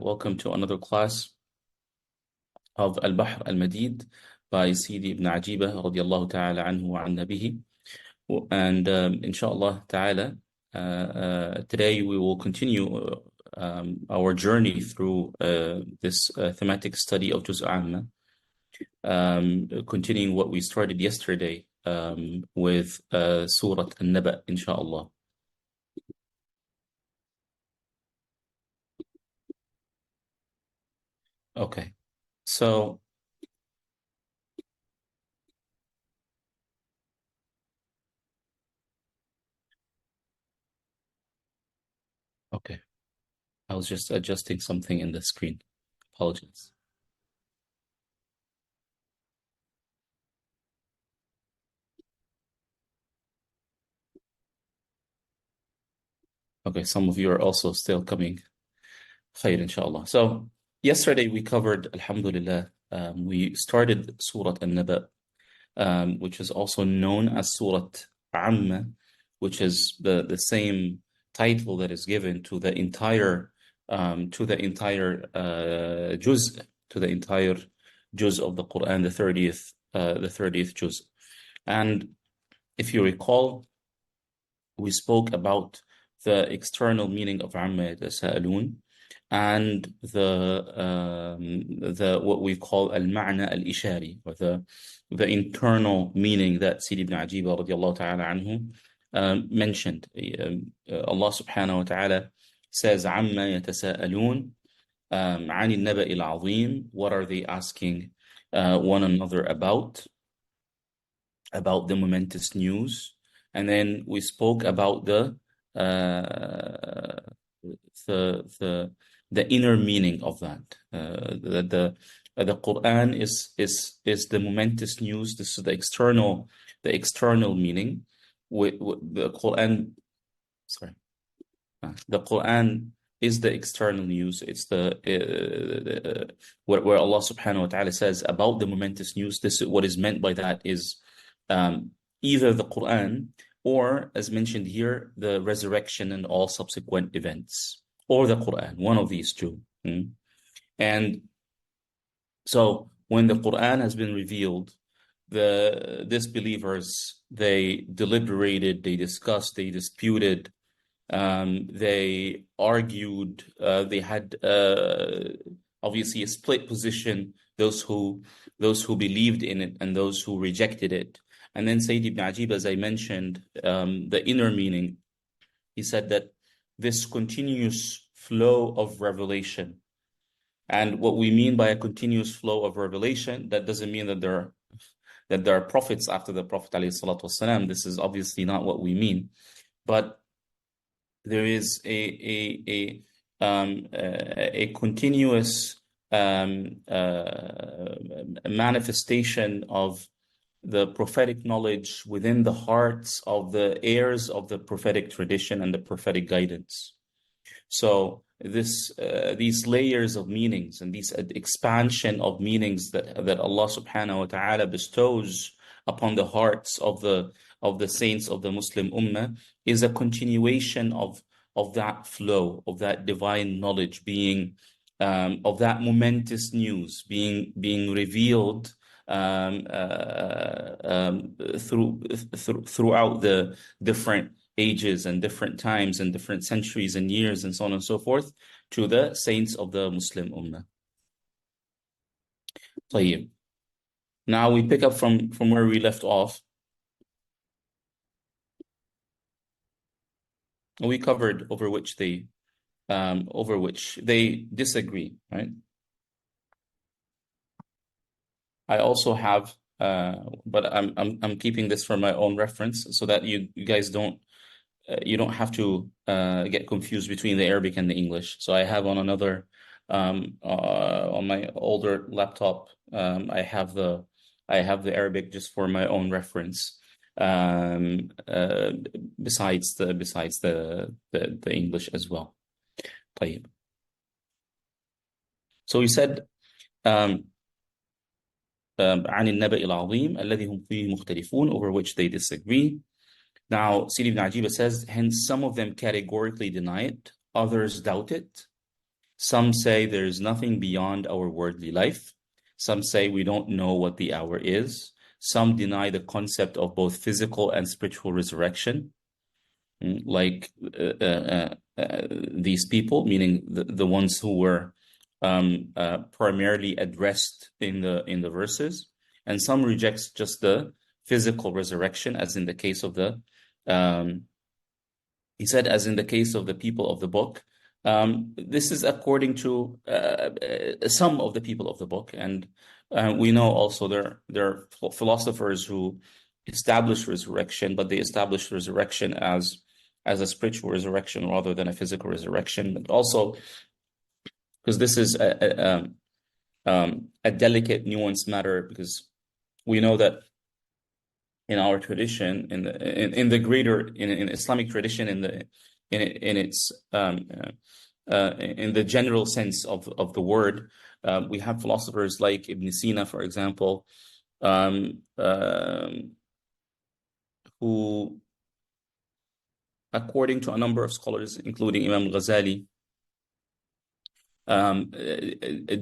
Welcome to another class of Al-Bahr Al-Madid by Sidi ibn Ajibah radiallahu ta'ala anhu wa an nabihi. And inshallah ta'ala, today we will continue our journey through this thematic study of Juz' Amma, continuing what we started yesterday with Surah An-Naba, inshallah. Okay, so okay, I was just adjusting something in the screen. Apologies. Okay, some of you are also still coming. Khair, inshallah. So, yesterday we covered, alhamdulillah, we started Surah An-Naba, which is also known as Surah Amma, which is the same title that is given to the entire juz, to the entire juz of the Quran, the 30th juz. And if you recall, we spoke about the external meaning of Amma yatasaalun and the what we call al-ma'na al-ishari, or the internal meaning that Sidi ibn Ajibah radiallahu ta'ala anhu mentioned. Allah subhanahu wa ta'ala says, Amma yatasaalun عن النبأ العظيم. What are they asking one another about the momentous news? And then we spoke about the inner meaning of that. The Quran is the momentous news. This is the external meaning. With the Quran, the Quran is the external news. It's where Allah subhanahu wa ta'ala says about the momentous news. This is what is meant by that is either the Quran, or, as mentioned here, the resurrection and all subsequent events, or the Quran, one of these two. And so when the Quran has been revealed, the disbelievers, they deliberated, they discussed, they disputed, they argued, they had obviously a split position, those who believed in it and those who rejected it. And then Sayyid ibn Ajib, as I mentioned, the inner meaning, he said that this continuous flow of revelation. And what we mean by a continuous flow of revelation, that doesn't mean that there are prophets after the Prophet ﷺ. This is obviously not what we mean. But there is a continuous manifestation of the prophetic knowledge within the hearts of the heirs of the prophetic tradition and the prophetic guidance. So these layers of meanings and these expansion of meanings that Allah subhanahu wa ta'ala bestows upon the hearts of the saints of the Muslim Ummah is a continuation of that flow, of that divine knowledge being of that momentous news being revealed throughout the different ages and different times and different centuries and years and so on and so forth to the saints of the Muslim Ummah. طيب. Now we pick up from where we left off. We covered over which they disagree, right? I also have, but I'm keeping this for my own reference so that you guys don't have to get confused between the Arabic and the English. So I have on another on my older laptop, I have the Arabic just for my own reference. Besides the English as well. طيب. So he said عن النبأ العظيم الذي هم فيه مختلفون, over which they disagree. Now, Sidi ibn Ajibah says, hence some of them categorically deny it, others doubt it. Some say there is nothing beyond our worldly life. Some say we don't know what the hour is. Some deny the concept of both physical and spiritual resurrection, like these people, meaning the ones who were primarily addressed in the verses, and some rejects just the physical resurrection, as in the case of the he said, as in the case of the people of the book. This is according to some of the people of the book, and we know also there are philosophers who establish resurrection, but they establish resurrection as a spiritual resurrection rather than a physical resurrection. But also because this is a delicate, nuanced matter, because we know that in our tradition, in the greater in Islamic tradition, in its in the general sense of the word, we have philosophers like Ibn Sina, for example, who, according to a number of scholars, including Imam Ghazali,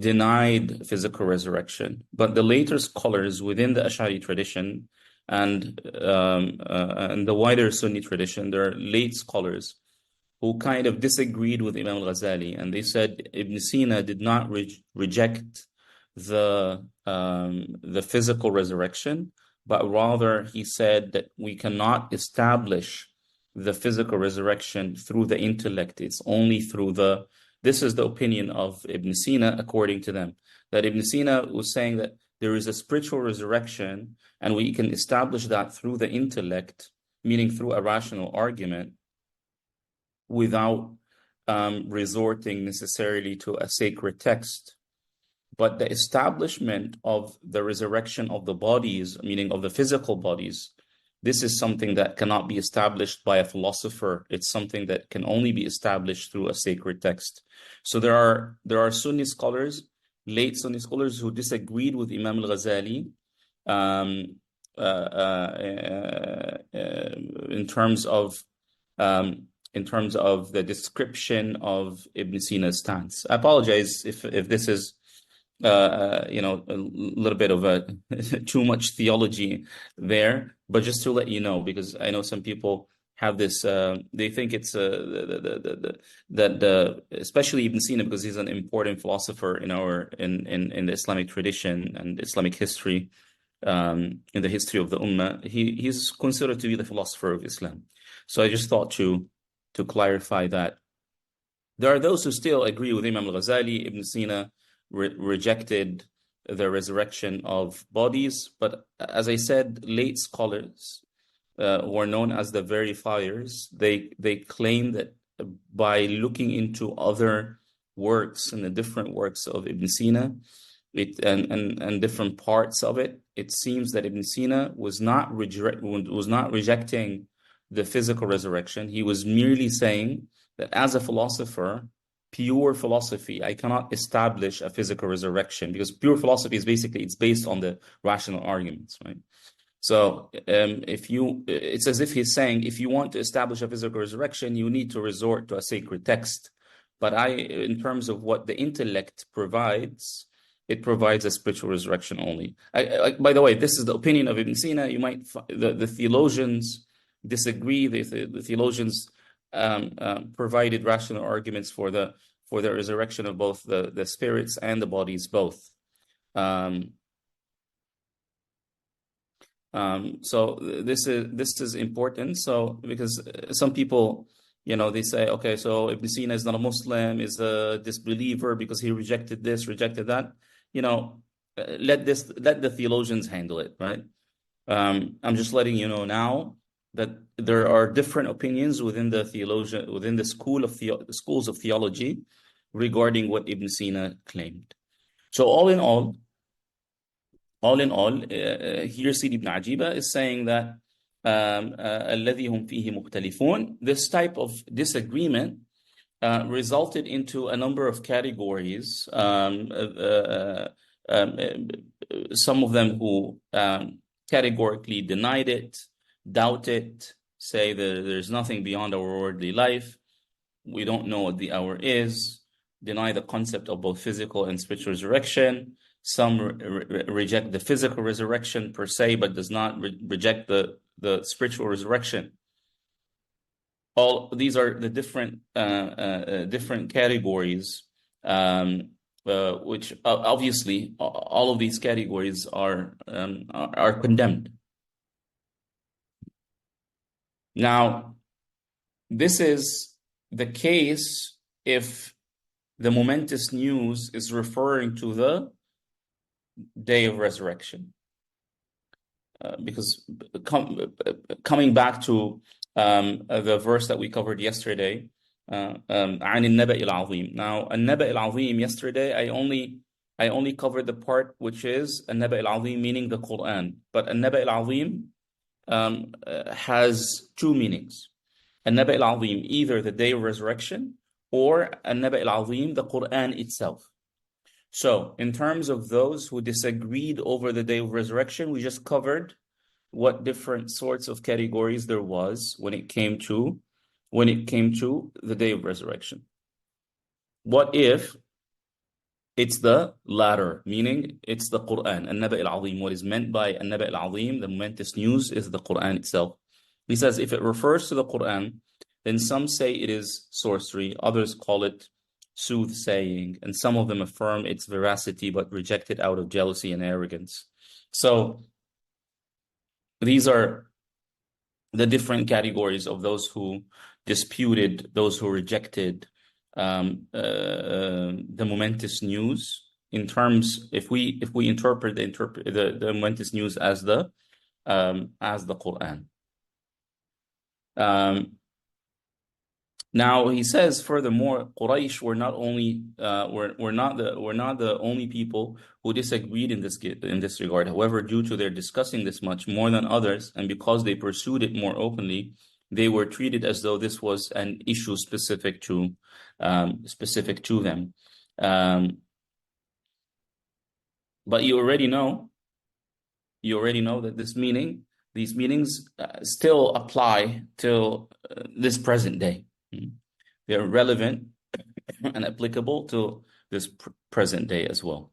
denied physical resurrection. But the later scholars within the Ash'ari tradition and the wider Sunni tradition, there are late scholars who kind of disagreed with Imam Ghazali, and they said Ibn Sina did not reject the physical resurrection, but rather he said that we cannot establish the physical resurrection through the intellect. It's only through this is the opinion of Ibn Sina, according to them, that Ibn Sina was saying that there is a spiritual resurrection, and we can establish that through the intellect, meaning through a rational argument, without resorting necessarily to a sacred text. But the establishment of the resurrection of the bodies, meaning of the physical bodies, this is something that cannot be established by a philosopher. It's something that can only be established through a sacred text. So there are Sunni scholars, late Sunni scholars, who disagreed with Imam al-Ghazali in terms of the description of Ibn Sina's stance. I apologize if this is a little bit of a too much theology there, but just to let you know, because I know some people have this, they think it's especially Ibn Sina, because he's an important philosopher in the Islamic tradition and Islamic history, in the history of the Ummah. He's considered to be the philosopher of Islam. So I just thought to clarify that. There are those who still agree with Imam al-Ghazali. Ibn Sina rejected the resurrection of bodies, but as I said, late scholars who are known as the verifiers, they claim that by looking into other works and the different works of Ibn Sina, and different parts of it, it seems that Ibn Sina was not rejecting the physical resurrection. He was merely saying that as a philosopher, pure philosophy, I cannot establish a physical resurrection, because pure philosophy is basically, it's based on the rational arguments, right? So it's as if he's saying, if you want to establish a physical resurrection, you need to resort to a sacred text. But in terms of what the intellect provides, it provides a spiritual resurrection only. By the way, this is the opinion of Ibn Sina. You might the theologians disagree. The theologians provided rational arguments for the resurrection of both the spirits and the bodies both. So this is important. So because some people, they say, okay, so Ibn Sina is not a Muslim, is a disbeliever because he rejected this, rejected that. Let the theologians handle it, right? I'm just letting you know now that there are different opinions within the schools of theology regarding what Ibn Sina claimed. So all in all, here Sidi Ibn Ajiba is saying that الذي هم فيه مختلفون, this type of disagreement resulted into a number of categories. Some of them who categorically denied it, doubt it, say that there's nothing beyond our worldly life, we don't know what the hour is, deny the concept of both physical and spiritual resurrection. Some reject the physical resurrection per se, but does not reject the spiritual resurrection. All these are the different categories, which obviously all of these categories are condemned. Now, this is the case if the momentous news is referring to the day of resurrection. Because coming back to the verse that we covered yesterday, عن النبأ العظيم. Now, النبأ العظيم, yesterday I only covered the part which is النبأ العظيم, meaning the Quran. But النبأ العظيم has two meanings. النبأ العظيم, either the day of resurrection, or النبأ العظيم, the Quran itself. So, in terms of those who disagreed over the day of resurrection, we just covered what different sorts of categories there was when it came to the day of resurrection. What if it's the latter, meaning it's the Quran, An-Naba' al-Azim. What is meant by An-Naba' al-Azim, the momentous news, is the Quran itself. He says if it refers to the Quran, then some say it is sorcery, others call it soothsaying, and some of them affirm its veracity but reject it out of jealousy and arrogance. So these are the different categories of those who disputed, those who rejected the momentous news. In terms, if we interpret the momentous news as the Quran. Now he says furthermore, Quraysh were not the only people who disagreed in this regard. However, due to their discussing this much more than others, and because they pursued it more openly, they were treated as though this was an issue specific to them. But you already know that these meanings still apply till this present day. They're relevant and applicable to this present day as well.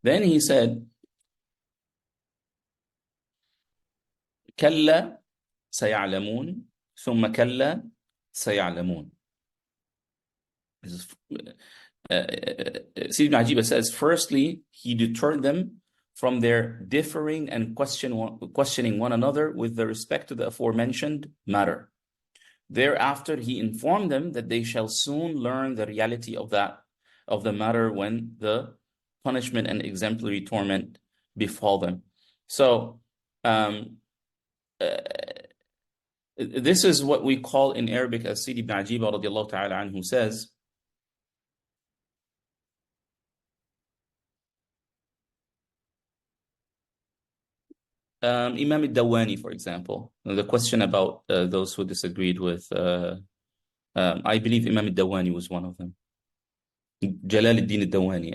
Then he said, كلا سيعلمون ثم كلا سيعلمون. Sayyid ibn Ajib says, firstly, he deterred them from their differing and questioning one another with respect to the aforementioned matter. Thereafter, he informed them that they shall soon learn the reality of the matter when the punishment and exemplary torment befall them. So, this is what we call in Arabic, as Sayyid ibn Ajib radiallahu ta'ala anhu says, Imam al-Dawani, for example, the question about those who disagreed with, I believe Imam al-Dawani was one of them. Jalal al-Din al-Dawani,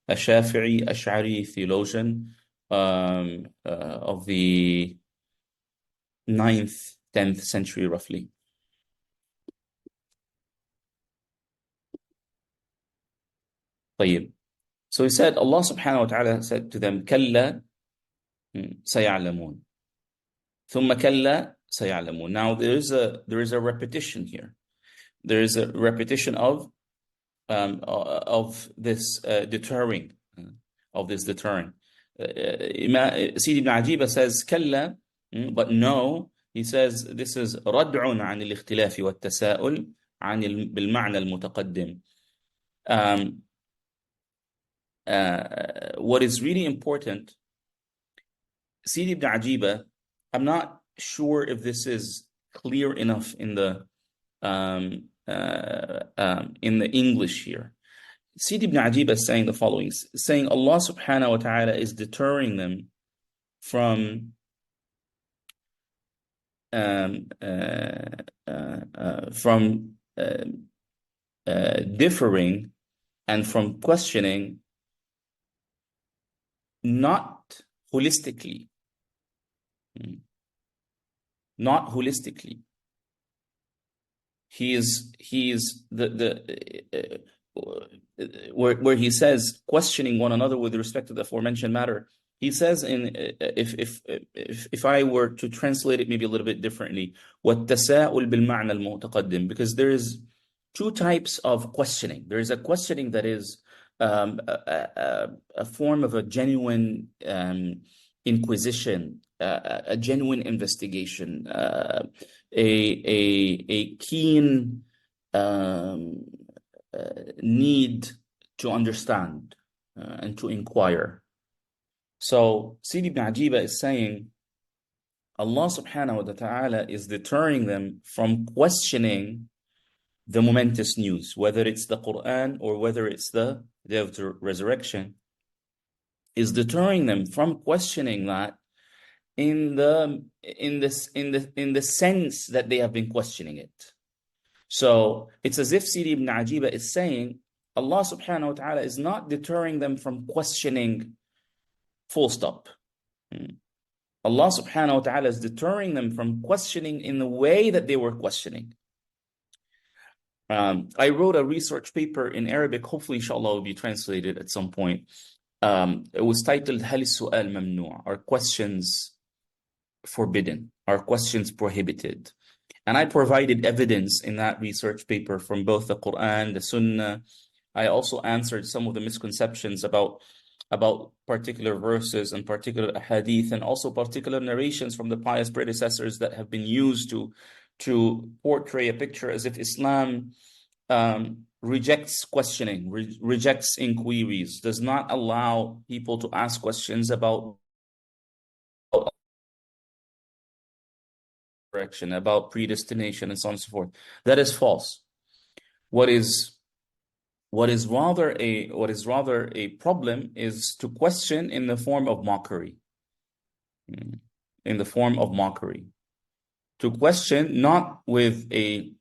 a Shafi'i, Ash'ari theologian of the 9th, 10th century, roughly. So he said, Allah subhanahu wa ta'ala said to them, كَلَّا سَيَعْلَمُونَ ثُمَّ كَلَّا سَيَعْلَمُونَ. Now there is a repetition here. There is a repetition of this deterring, Sayyid ibn Ajib says كَلَّا, but no, he says this is رَدْعٌ عن الاختلاف والتساؤل عن بالمعنى المتقدم. What is really important, Sayyid ibn Ajiba, I'm not sure if this is clear enough in the English here. Sayyid ibn Ajiba is saying the following, saying Allah subhanahu wa ta'ala is deterring them from differing and from questioning not holistically, mm, not holistically. He is the where he says questioning one another with respect to the aforementioned matter. He says in if I were to translate it maybe a little bit differently, والتساؤل بالمعنى المتقدم, because there is two types of questioning. There is a questioning that is a form of a genuine inquisition, a genuine investigation, a keen um, need to understand and to inquire. So Sidi ibn Ajiba is saying Allah subhanahu wa ta'ala is deterring them from questioning the momentous news, whether it's the Quran or whether it's the day of the resurrection, is deterring them from questioning that in the sense that they have been questioning it. So it's as if Sidi ibn Ajiba is saying Allah subhanahu wa ta'ala is not deterring them from questioning full stop. Allah subhanahu wa ta'ala is deterring them from questioning in the way that they were questioning. I wrote a research paper in Arabic, hopefully inshallah will be translated at some point. It was titled هل السؤال ممنوع? Are questions forbidden? Are questions prohibited? And I provided evidence in that research paper from both the Quran, the Sunnah. I also answered some of the misconceptions about particular verses and particular hadith, and also particular narrations from the pious predecessors that have been used to portray a picture as if Islam rejects questioning, rejects inquiries, does not allow people to ask questions about direction, about predestination, and so on and so forth. That is false. What is rather a problem is to question in the form of mockery. In the form of mockery. To question not with a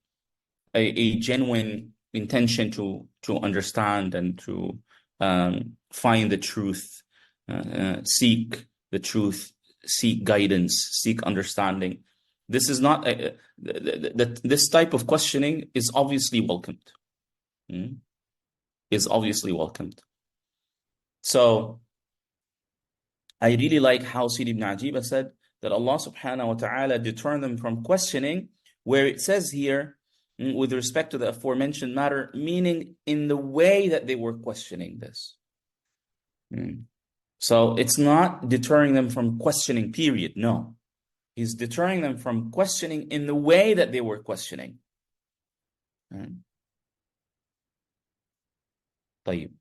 genuine intention to understand and to find the truth, seek the truth, seek guidance, seek understanding. This is not this type of questioning is obviously welcomed. Is obviously welcomed. So I really like how Sidi ibn Ajiba said that Allah subhanahu wa ta'ala deterred them from questioning, where it says here, with respect to the aforementioned matter, meaning in the way that they were questioning this. So it's not deterring them from questioning, period. No. He's deterring them from questioning in the way that they were questioning. طيب.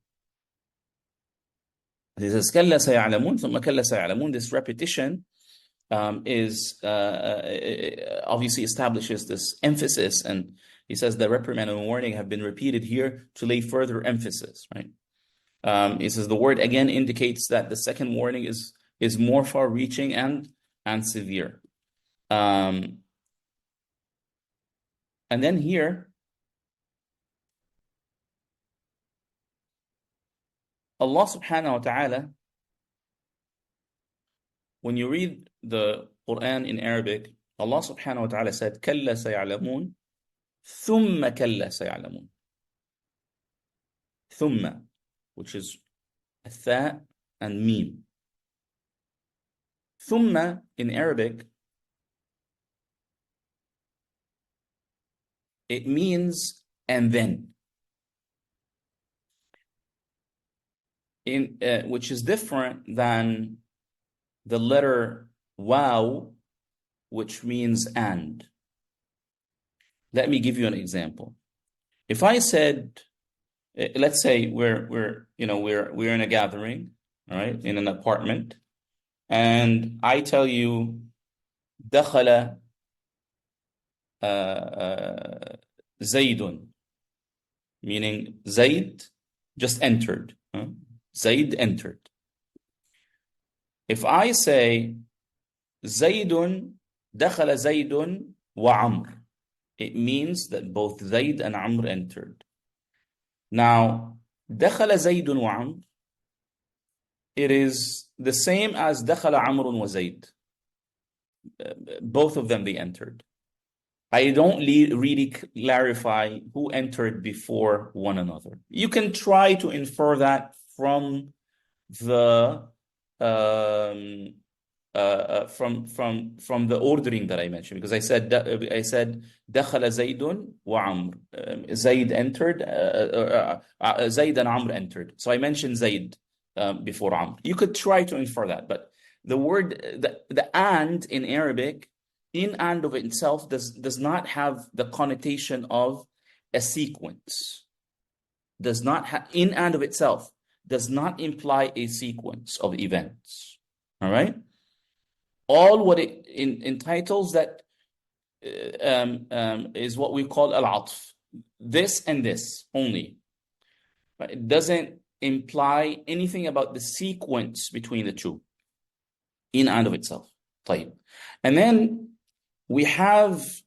This is كلا سيعلمون ثم كلا سيعلمون. This repetition is obviously establishes this emphasis, and he says the reprimand and warning have been repeated here to lay further emphasis, right? He says the word again indicates that the second warning is more far-reaching and severe. And then here, Allah subhanahu wa ta'ala, when you read the Quran in Arabic, Allah subhanahu wa ta'ala said, كَلَّا سَيَعْلَمُونَ ثُمَّ كَلَّا سَيَعْلَمُونَ. ثُمَّ, which is a tha and meme. ثُمَّ in Arabic, it means and then. Which is different than the letter waw, which means and. Let me give you an example. If I said, let's say we're in a gathering, all right, in an apartment, and I tell you, دخل زيد, meaning Zaid just entered. Zaid entered. If I say Zaydun, dakhala Zaydun wa Amr, it means that both Zayd and Amr entered. Now, دخل زيد وعمر, it is the same as دخل عمرو وزيد. Both of them, they entered. I don't really clarify who entered before one another. You can try to infer that from the from the ordering that I mentioned, because I said دخل زيد وعمر. Zayd entered, Zayd and Amr entered. So I mentioned Zayd before Amr. You could try to infer that, but the word the and in Arabic, in and of itself does not have the connotation of a sequence. Does not have in and of itself does not imply a sequence of events. All right. All what it entitles that is what we call al-atf. This and this only. But it doesn't imply anything about the sequence between the two in and of itself. طيب. And then we have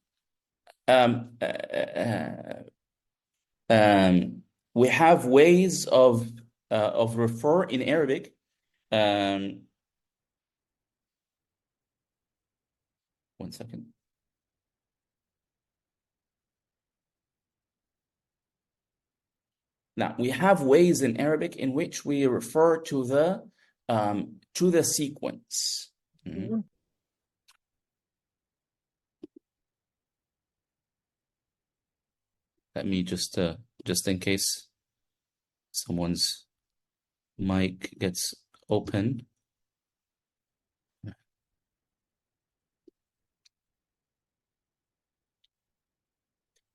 ways of refer in Arabic. One second. Now we have ways in Arabic in which we refer to the sequence. Mm-hmm. Let me just in case someone's mic gets open.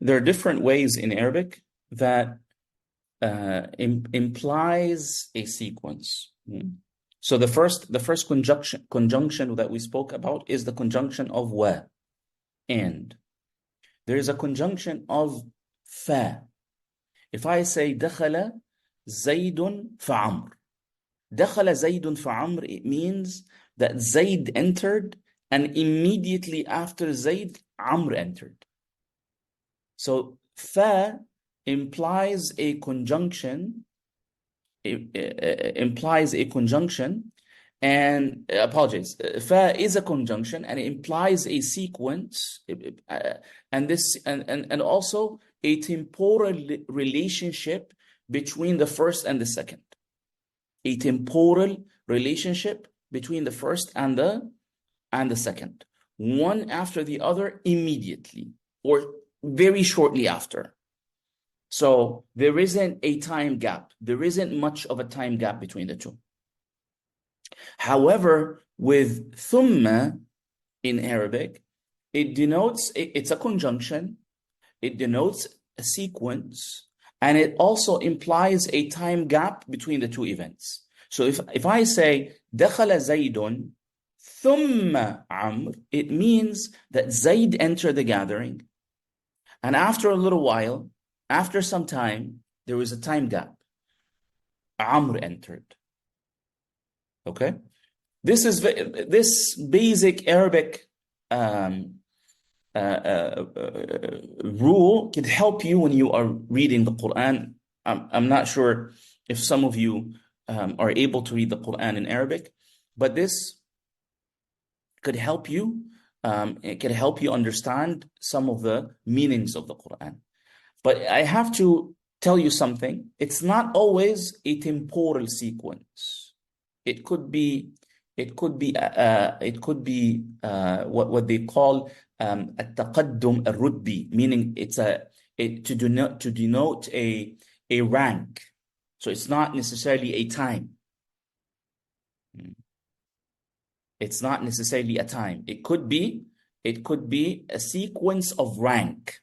There are different ways in Arabic that implies a sequence. So the first conjunction that we spoke about is the conjunction of wa, and there is a conjunction of fa. If I say دخل زيد فعمر, دخل زيد فعمر, it means that Zayd entered, and immediately after Zayd, Amr entered. So fa implies a conjunction. And apologies, fa is a conjunction, and it implies a sequence, and also a temporal relationship between the first and the second. A temporal relationship between the first and the second, one after the other, immediately or very shortly after. So there isn't a time gap. There isn't much of a time gap between the two. However, with thumma in Arabic, it denotes, it's a conjunction, it denotes a sequence, and it also implies a time gap between the two events. So if I say دخل زيد ثم عمرو, it means that Zayd entered the gathering, and after a little while, after some time, there was a time gap. Amr entered. Okay? This basic Arabic rule could help you when you are reading the Quran. I'm not sure if some of you are able to read the Quran in Arabic, but this could help you. It can help you understand some of the meanings of the Quran. But I have to tell you something. It's not always a temporal sequence. It could be what they call التقدم الرتبي, meaning to denote a rank. So it's not necessarily a time. It's not necessarily a time. It could be a sequence of rank.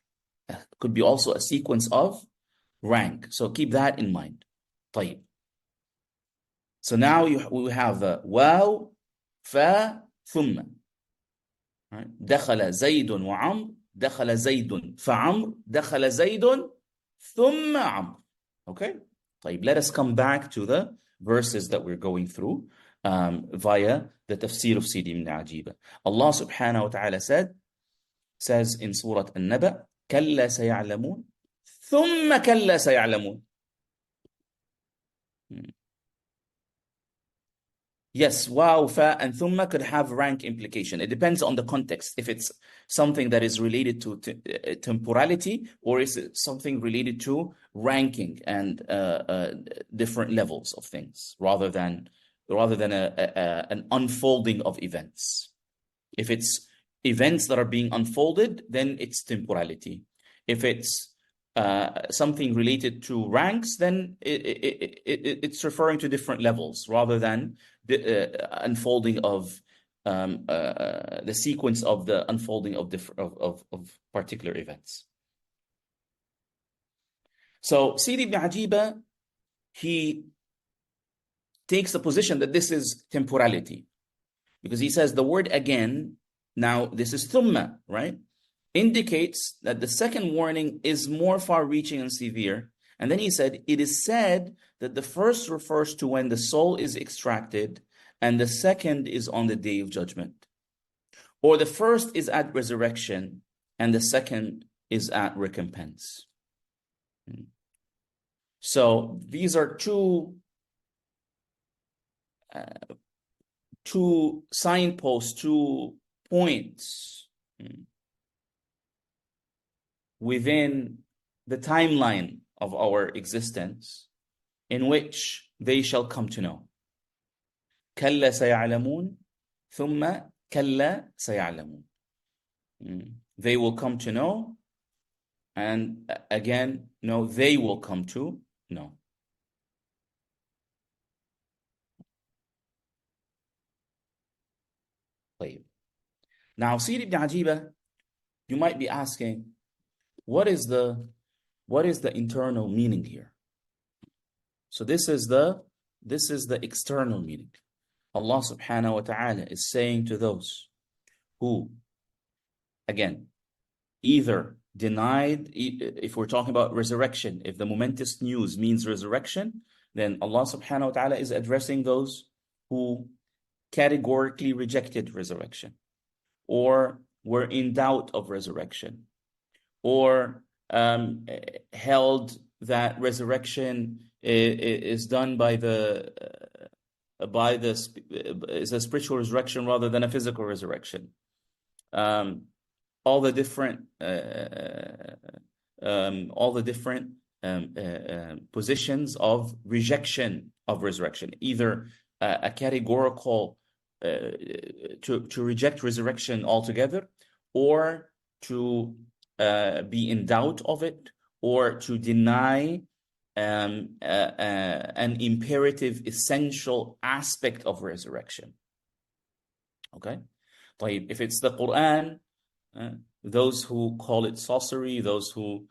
It could be also a sequence of rank. So keep that in mind. طيب. So now we have واو فا ثم. Right? دخل زيد وعمر, دخل زيد فعمر, دخل زيد ثم عمر. Okay? طيب, let us come back to the verses that we're going through via the tafsir of Sidi ibn Ajiba. Allah subhanahu wa ta'ala says in Surah An-Naba, كلا سيعلمون ثم كلا سيعلمون. Mm. Yes, wow, fa, and thumma could have rank implication. It depends on the context. If it's something that is related to temporality, or is it something related to ranking and different levels of things, rather than an unfolding of events. If it's events that are being unfolded, then it's temporality. If it's something related to ranks, then it's referring to different levels rather than the unfolding of the sequence of the unfolding of of particular events. So Sidi ibn Ajiba, he takes the position that this is temporality, because he says the word again, now this is thumma, right? Indicates that the second warning is more far-reaching and severe. And then he said, it is said that the first refers to when the soul is extracted, and the second is on the day of judgment. Or the first is at resurrection, and the second is at recompense. So these are two signposts, 2 points within the timeline of our existence in which they shall come to know. كلا سيعلمون ثم كلا سيعلمون. They will come to know, and again, no, they will come to know. Now, Sidi ibn Ajiba, you might be asking, what is the internal meaning here? So this is the external meaning. Allah subhanahu wa ta'ala is saying to those who, again, either denied, if we're talking about resurrection, if the momentous news means resurrection, then Allah subhanahu wa ta'ala is addressing those who categorically rejected resurrection, or were in doubt of resurrection, or held that resurrection is done by is a spiritual resurrection rather than a physical resurrection. All the different positions of rejection of resurrection, either a categorical to reject resurrection altogether, or to be in doubt of it, or to deny an imperative, essential aspect of resurrection. Okay? If it's the Quran, those who call it sorcery, those who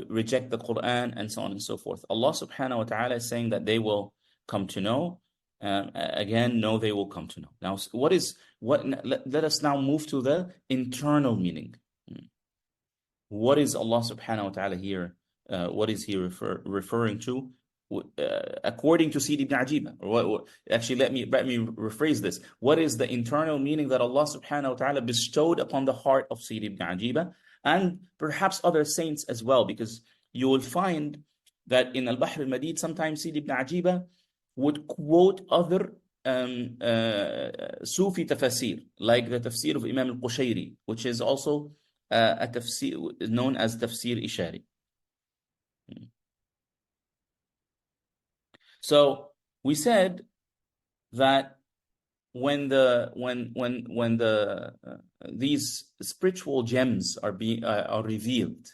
reject the Quran, and so on and so forth. Allah subhanahu wa ta'ala is saying that they will come to know. Again, no, they will come to know. Now, let us now move to the internal meaning. What is Allah subhanahu wa ta'ala here? What is he referring to? According to Sidi ibn Ajiba, actually, let me rephrase this. What is the internal meaning that Allah subhanahu wa ta'ala bestowed upon the heart of Sidi ibn Ajiba, and perhaps other saints as well? Because you will find that in Al-Bahr al-Madid, sometimes Sidi ibn Ajiba would quote other Sufi tafsir, like the tafsir of Imam al-Qushayri, which is also a tafsir known as tafsir Ishari. So we said that when these spiritual gems are revealed,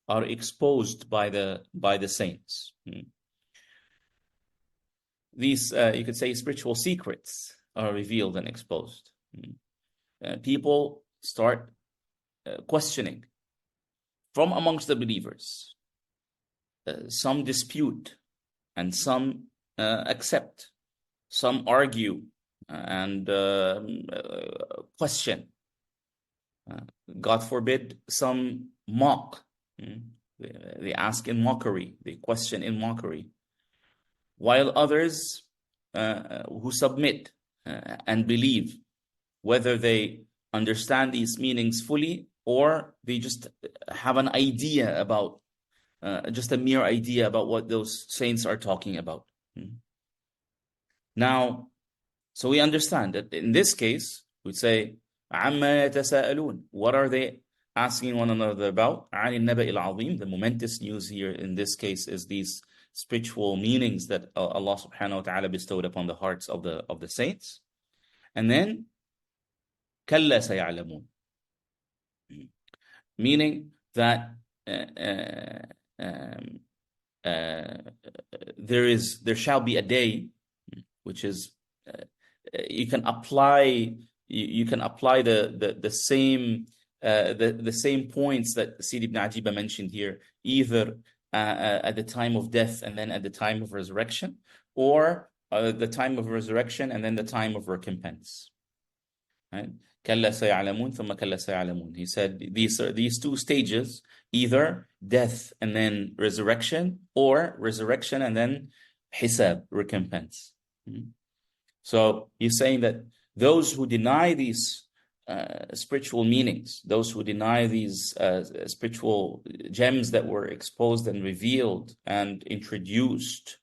are exposed by the saints, these you could say spiritual secrets are revealed and exposed. People start questioning from amongst the believers. Some dispute, and some accept. Some argue and question. God forbid, some mock. They ask in mockery. They question in mockery. While others who submit and believe, whether they understand these meanings fully or they just have an idea about just a mere idea about what those saints are talking about. Now, so we understand that in this case, we say, عَمَّا يَتَسَاءَلُونَ. What are they asking one another about? عَنِ النَّبَإِ الْعَظِيمِ. The momentous news here in this case is these spiritual meanings that Allah subhanahu wa ta'ala bestowed upon the hearts of the saints. And then, كَلَّا سَيَعْلَمُونَ. Meaning that there shall be a day, which is you can apply the same points that Sayyid ibn Ajiba mentioned here, either at the time of death and then at the time of resurrection, or the time of resurrection and then the time of recompense. Right? كَلَّا سَيَعْلَمُونَ ثُمَّ كَلَّا سَيَعْلَمُونَ. He said these two stages, either death and then resurrection, or resurrection and then hisab, recompense. So he's saying that those who deny these spiritual meanings, those who deny these spiritual gems that were exposed and revealed and introduced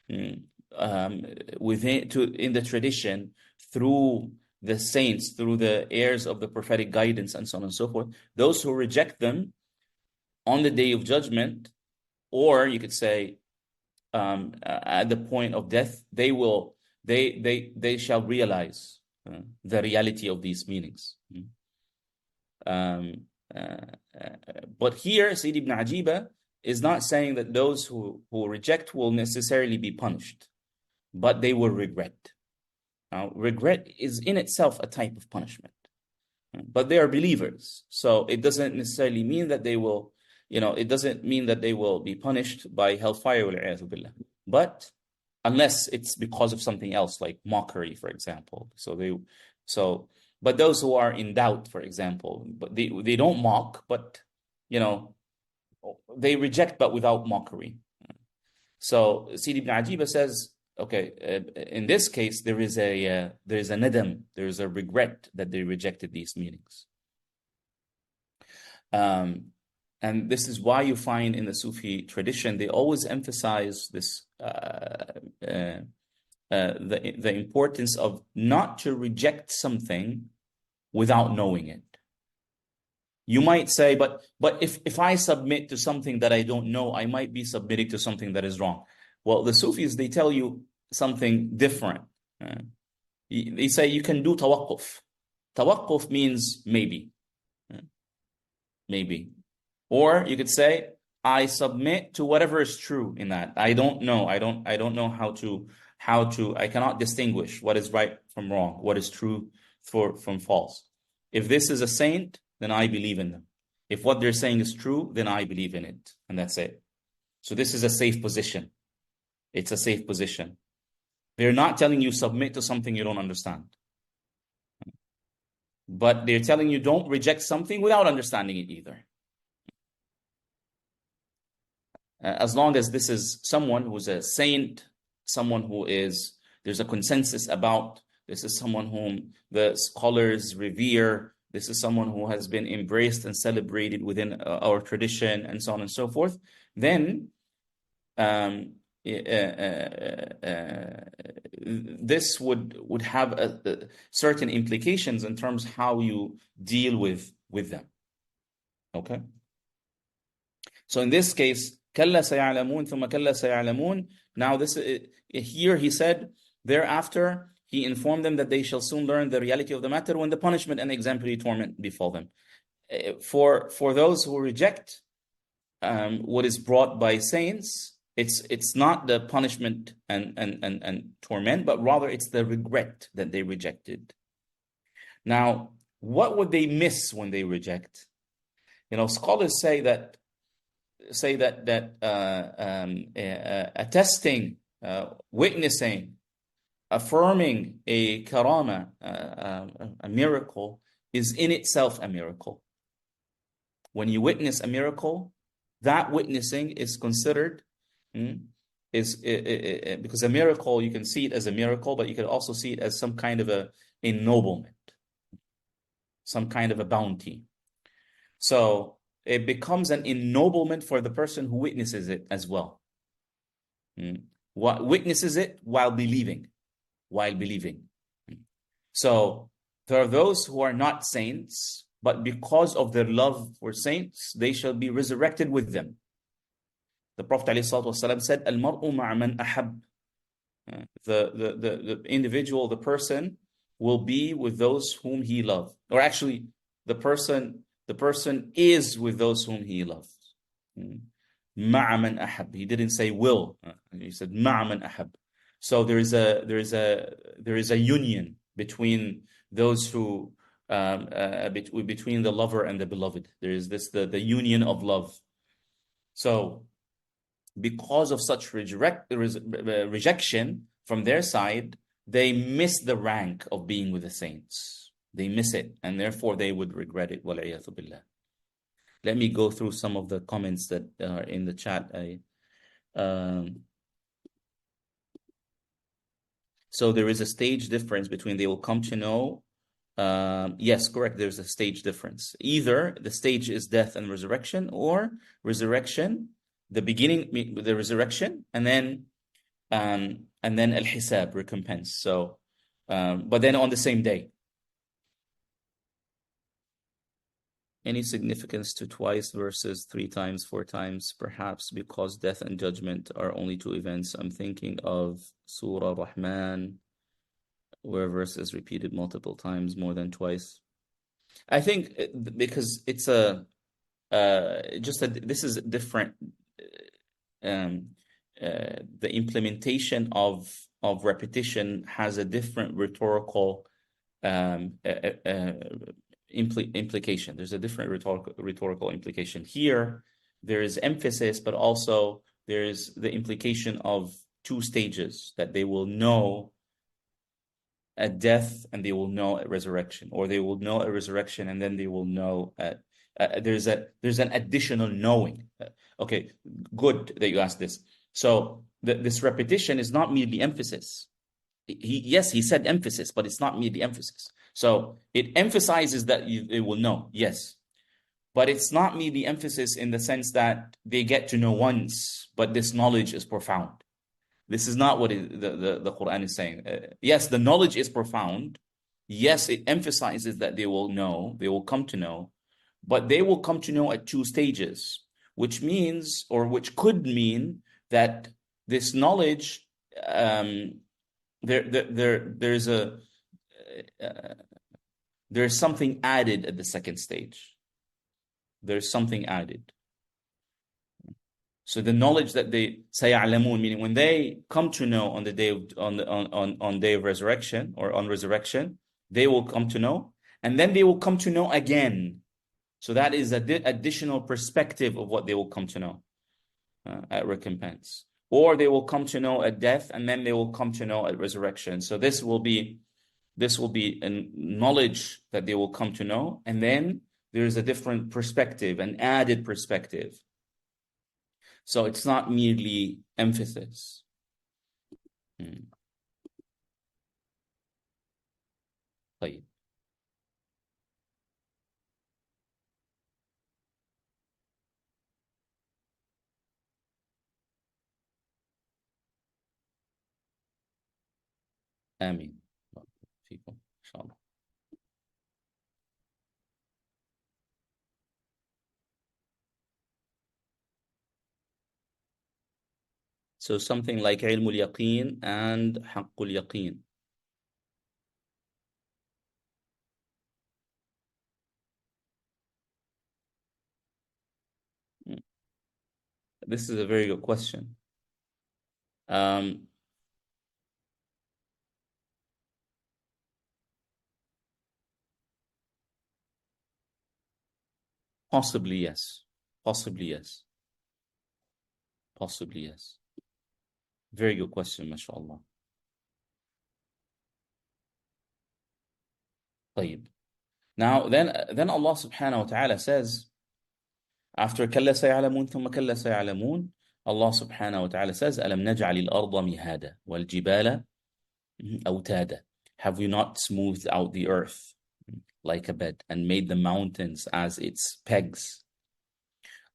in the tradition through the saints, through the heirs of the prophetic guidance and so on and so forth, those who reject them on the day of judgment, or you could say at the point of death, they shall realize the reality of these meanings. But here, Sayyid ibn Ajiba is not saying that those who reject will necessarily be punished, but they will regret. Now, regret is in itself a type of punishment, but they are believers, so it doesn't necessarily mean that they will, it doesn't mean that they will be punished by hellfire, but unless it's because of something else, like mockery, for example. But those who are in doubt, for example, but they don't mock, but they reject, but without mockery. So Sayyid ibn Ajiba says, okay, in this case, there is a nadam, there is a regret that they rejected these meanings. And this is why you find in the Sufi tradition, they always emphasize this, the importance of not to reject something without knowing it. You might say, but if I submit to something that I don't know, I might be submitting to something that is wrong. Well, the Sufis, they tell you something different. They say you can do tawaqquf. Tawaqquf means maybe. Maybe. Or you could say, I submit to whatever is true in that. I don't know. I don't know how to, I cannot distinguish what is right from wrong, what is true from false. If this is a saint, then I believe in them. If what they're saying is true, then I believe in it. And that's it. So this is a safe position. It's a safe position. They're not telling you submit to something you don't understand. But they're telling you don't reject something without understanding it either. As long as this is someone who's a saint, someone who there's a consensus about, this is someone whom the scholars revere, this is someone who has been embraced and celebrated within our tradition and so on and so forth, then this would have certain implications in terms of how you deal with them. Okay? So in this case, كَلَّا سَيَعْلَمُونَ ثُمَّ كَلَّا سَيَعْلَمُونَ. Now here he said, thereafter he informed them that they shall soon learn the reality of the matter when the punishment and exemplary torment befall them. For those who reject what is brought by saints, it's not the punishment and torment, but rather it's the regret that they rejected. Now, what would they miss when they reject? Scholars say that attesting, witnessing, affirming a karama, a miracle, is in itself a miracle. When you witness a miracle, that witnessing is considered, because a miracle, you can see it as a miracle, but you can also see it as some kind of a ennoblement, some kind of a bounty. So it becomes an ennoblement for the person who witnesses it as well. What witnesses it while believing, while believing. So there are those who are not saints, but because of their love for saints, they shall be resurrected with them. The Prophet ﷺ said, "Al-mar'u ma'a man ahab." The individual, the person, will be with those whom he loves. Or actually, the person is with those whom he loves. Ma'a man ahab. He didn't say will. He said ma'a man ahab. So there is a union between those who between the lover and the beloved. There is the union of love. So because of such rejection from their side, they miss the rank of being with the saints. They miss it, and therefore they would regret it. وَالْعِيَاذُ بِاللَّهِ. Let me go through some of the comments that are in the chat. So there is a stage difference between they will come to know. Yes, correct. There's a stage difference. Either the stage is death and resurrection, or resurrection, the beginning, the resurrection, and then al-hisab, recompense. So, but then on the same day. Any significance to twice versus 3 times, 4 times? Perhaps because death and judgment are only 2 events. I'm thinking of Surah Rahman, where verse is repeated multiple times, more than twice. I think because it's this is different. The implementation of repetition has a different rhetorical implication. There's a different rhetorical implication. Here, there is emphasis, but also there is the implication of 2 stages, that they will know at death and they will know at resurrection, or they will know at resurrection and then they will know at there's an additional knowing. Okay, good that you asked this. So this repetition is not merely emphasis. Yes, he said emphasis, but it's not merely emphasis. So it emphasizes that they will know, yes. But it's not merely emphasis in the sense that they get to know once, but this knowledge is profound. This is not what the Quran is saying. Yes, the knowledge is profound. Yes, it emphasizes that they will know, they will come to know, but they will come to know at 2 stages, which means, or which could mean, that this knowledge, there's something added at the second stage. There's something added. So the knowledge that they sayalamun, meaning when they come to know on the day of on day of resurrection, or on resurrection, they will come to know, and then they will come to know again. So that is an additional perspective of what they will come to know at recompense. Or they will come to know at death, and then they will come to know at resurrection. So this will be a knowledge that they will come to know, and then there is a different perspective, an added perspective. So it's not merely emphasis. طيب. آمين. فيكم إن شاء الله. So something like علم اليقين and حق اليقين. This is a very good question. Possibly yes. Possibly yes. Possibly yes. Very good question, mashallah. طيب. Now then Allah subhanahu wa ta'ala says, after كلا سيعلمون ثم كلا سيعلمون, Allah subhanahu wa ta'ala says, ألم نجعل الأرض مهادا والجبال أوتادا. Have we not smoothed out the earth like a bed, and made the mountains as its pegs?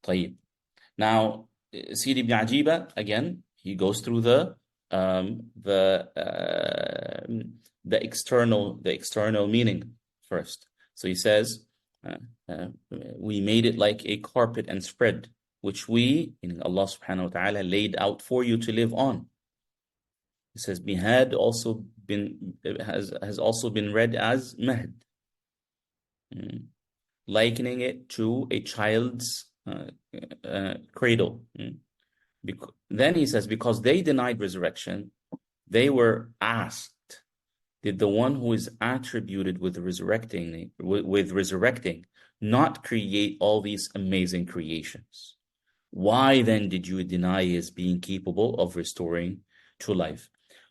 طيب. Now, Sidi ibn Ajiba, again, he goes through um, the the external meaning first. So he says, uh, uh, we made it like a carpet and spread, which we, meaning Allah subhanahu wa ta'ala, laid out for you to live on. He says, Mihad also been has also been read as Mahd, likening it to a child's cradle. Then he says, because they denied resurrection, they were asked, did the one who is attributed with resurrecting not create all these amazing creations? Why then did you deny his being capable of restoring to life?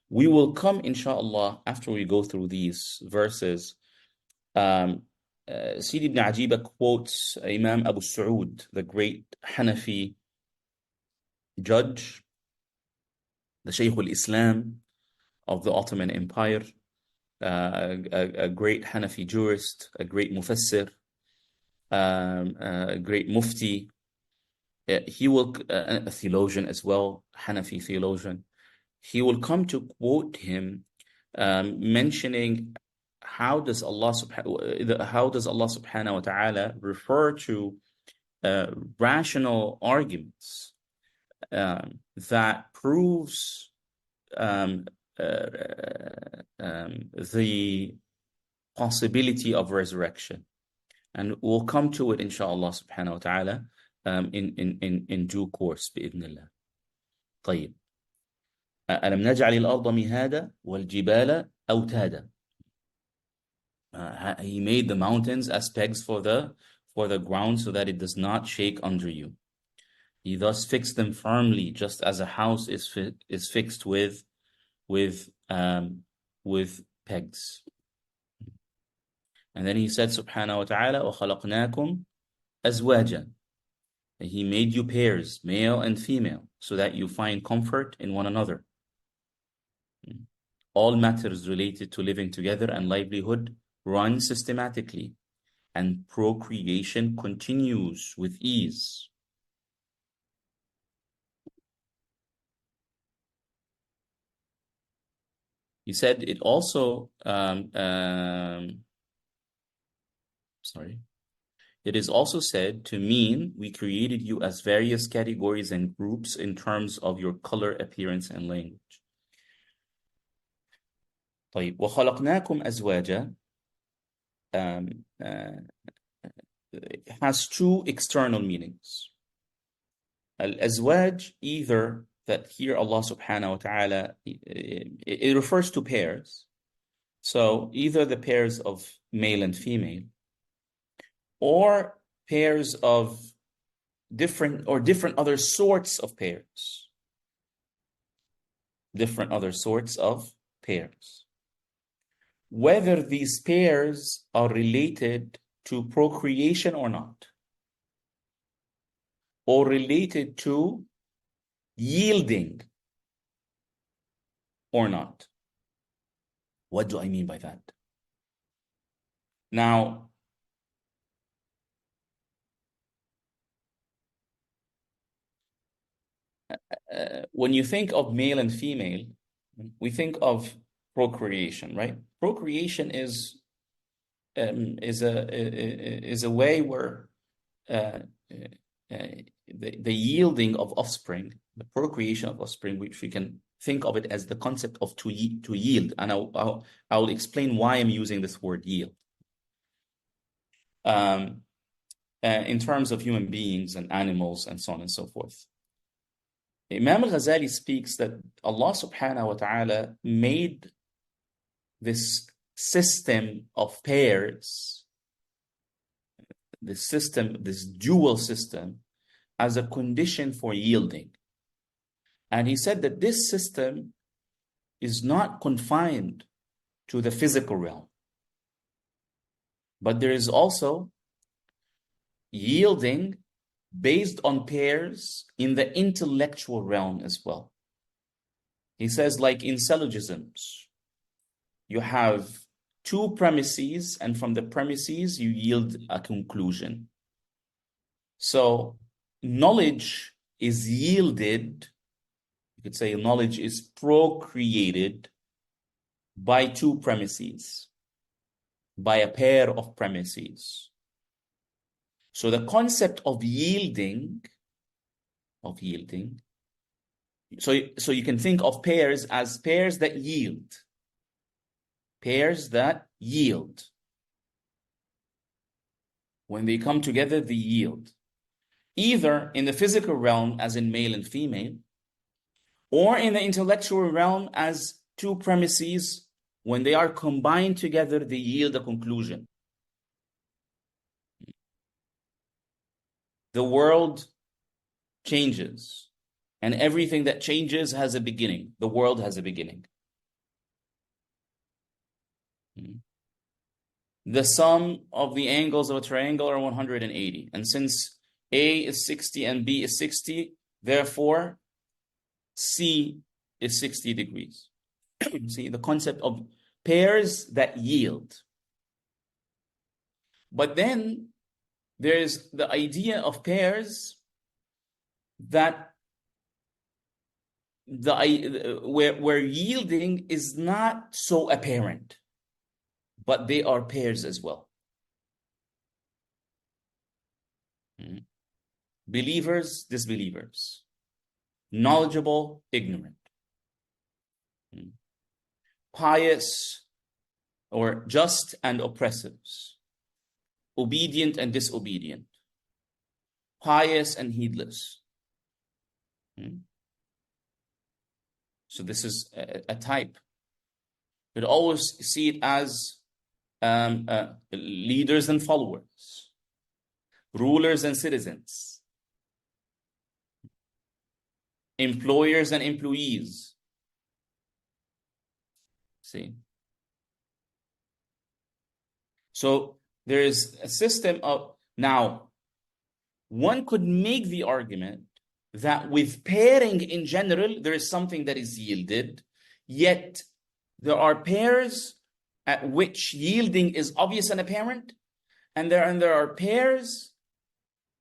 We will come, inshallah, after we go through these verses. Sidi ibn Ajiba quotes Imam Abu Saud, the great Hanafi judge, the Shaykh al-Islam of the Ottoman Empire, a great Hanafi jurist, a great mufassir, a great mufti. He will, a theologian as well, Hanafi theologian. He will come to quote him, mentioning how does Allah subhanahu wa ta'ala refer to rational arguments that proves the possibility of resurrection. And we'll come to it, inshallah subhanahu wa ta'ala, in due course, بإذن الله. طيب. ألم نجعل الأرض مهادا والجبال أوتادا. He made the mountains as pegs for the ground so that it does not shake under you. He thus fixed them firmly, just as a house is fixed with pegs. And then he said, subhanahu wa ta'ala, وَخَلَقْنَاكُمْ أَزْوَاجًا. He made you pairs, male and female, so that you find comfort in one another. All matters related to living together and livelihood run systematically, and procreation continues with ease. He said it also, it is also said to mean we created you as various categories and groups in terms of your color, appearance, and language. طيب. وَخَلَقْنَاكُمْ أَزْوَاجًا has two external meanings. Al-azwaj, either that here Allah subhanahu wa ta'ala, it refers to pairs. So either the pairs of male and female, or pairs of different other sorts of pairs. Different other sorts of pairs. Whether these pairs are related to procreation or not, or related to yielding or not. What do I mean by that? Now, when you think of male and female, we think of procreation, right? Procreation is a way where the yielding of offspring, the procreation of offspring, which we can think of it as the concept of to yield. And I'll explain why I'm using this word yield. In terms of human beings and animals and so on and so forth. Imam al-Ghazali speaks that Allah subhanahu wa ta'ala made this system of pairs, this dual system, as a condition for yielding. And he said that this system is not confined to the physical realm, but there is also yielding based on pairs in the intellectual realm as well. He says, like in syllogisms, you have two premises, and from the premises you yield a conclusion. So knowledge is yielded, you could say knowledge is procreated by two premises, by a pair of premises. So the concept of yielding, so you can think of pairs as pairs that yield. Pairs that yield. When they come together, they yield. Either in the physical realm, as in male and female, or in the intellectual realm as two premises. When they are combined together, they yield a conclusion. The world changes, and everything that changes has a beginning. The world has a beginning. The sum of the angles of a triangle are 180. And since A is 60 and B is 60, therefore C is 60 degrees. See, the concept of pairs that yield. But then there's the idea of pairs that where yielding is not so apparent, but they are pairs as well. Believers, disbelievers. Knowledgeable, ignorant. Pious or just and oppressives. Obedient and disobedient. Pious and heedless. So this is a type. You'd always see it as leaders and followers, rulers and citizens, employers and employees. See? So there is a system of, now, one could make the argument that with pairing in general, there is something that is yielded, yet there are pairs at which yielding is obvious and apparent, and there are pairs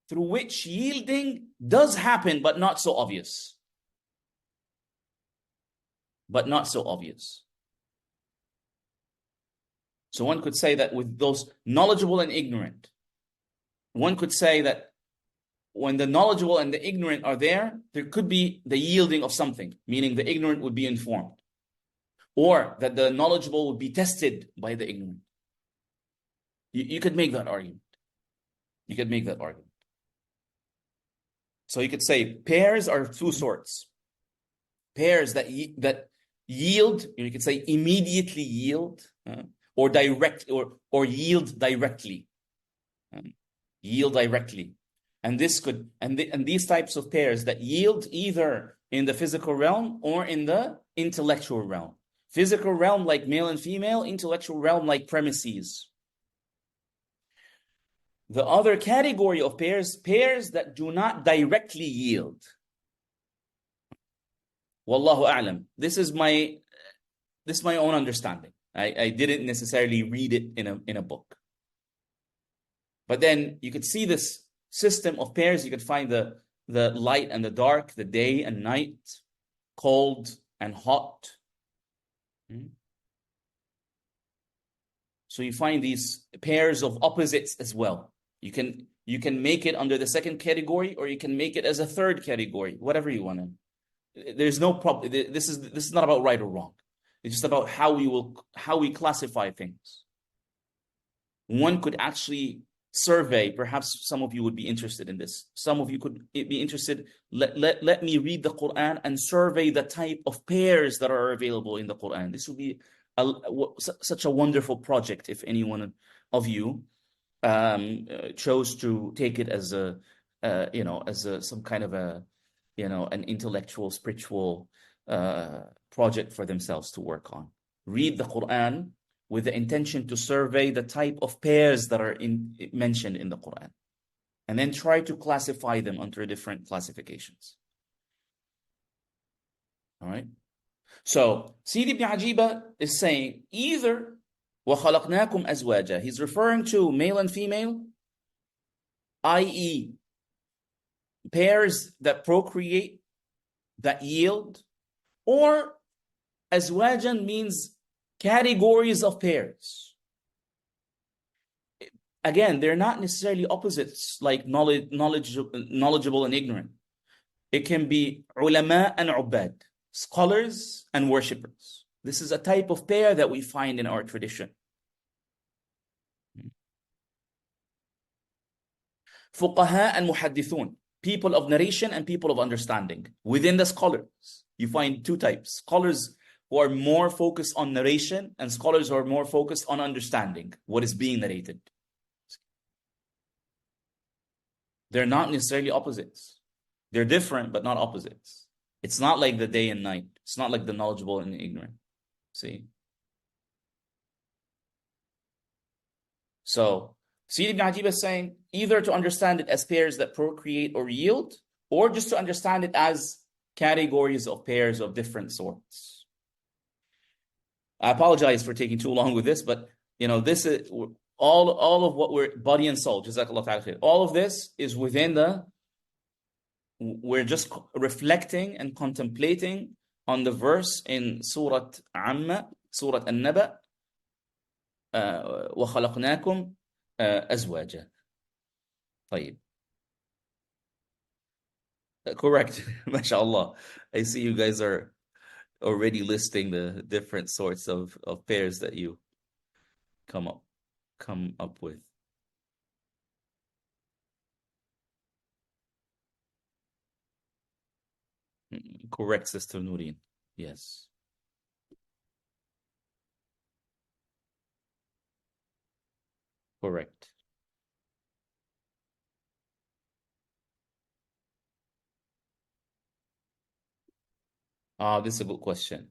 through which yielding does happen, but not so obvious. But not so obvious. So one could say that with those knowledgeable and ignorant, one could say that when the knowledgeable and the ignorant are there, there could be the yielding of something, meaning the ignorant would be informed, or that the knowledgeable would be tested by the ignorant. You could make that argument. You could make that argument. So you could say pairs are two sorts. Pairs that yield, you could say immediately yield, or direct, or yield directly. Yield directly. And this could, and these types of pairs that yield either in the physical realm or in the intellectual realm. Physical realm like male and female, intellectual realm like premises. The other category of pairs that do not directly yield. Wallahu a'lam. This is my own understanding. I didn't necessarily read it in a book. But then you could see this system of pairs. You could find the light and the dark, the day and night, cold and hot. So you find these pairs of opposites as well. You can make it under the second category, or you can make it as a third category, whatever you want to. There's no problem. This is not about right or wrong. It's just about how we classify things. One could actually survey, perhaps some of you would be interested in this. Some of you could be interested. Let me read the Quran and survey the type of pairs that are available in the Quran. This would be such a wonderful project if any one of you chose to take it as some kind of an intellectual, spiritual project for themselves to work on. Read the Quran with the intention to survey the type of pairs that are mentioned in the Quran, and then try to classify them under different classifications. All right. So Sidi ibn Ajiba is saying either وَخَلَقْنَاكُمْ أَزْوَاجًا. He's referring to male and female, i.e., pairs that procreate, that yield, or azwajan means categories of pairs. Again, they're not necessarily opposites like knowledgeable and ignorant. It can be ulama and ubad, scholars and worshippers. This is a type of pair that we find in our tradition. Fuqaha and muhaddithun, people of narration and people of understanding. Within the scholars, you find two types. Scholars who are more focused on narration and scholars who are more focused on understanding what is being narrated. They're not necessarily opposites. They're different, but not opposites. It's not like the day and night. It's not like the knowledgeable and the ignorant. See? So, Sayyid ibn Ajib is saying either to understand it as pairs that procreate or yield, or just to understand it as categories of pairs of different sorts. I apologize for taking too long with this, but this is all of what we're body and soul. Jazakallah ta'ala. All of this is within we're just reflecting and contemplating on the verse in Surah Amma, Surah An-Naba, وَخَلَقْنَاكُمْ أَزْوَاجًا. طيب. Correct. MashaAllah. I see you guys are already listing the different sorts of pairs that you come up with. Correct, Sister Nureen. Yes. Correct. This is a good question.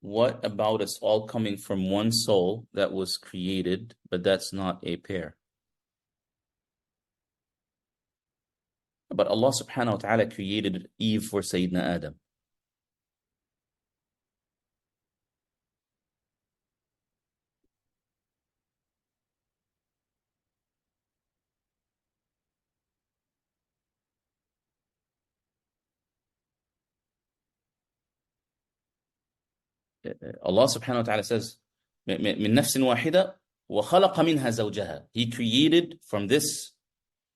What about us all coming from one soul that was created, but that's not a pair? But Allah subhanahu wa ta'ala created Eve for Sayyidina Adam. Allah subhanahu wa ta'ala says, من نفس واحدة وخلق منها زوجها. He created from this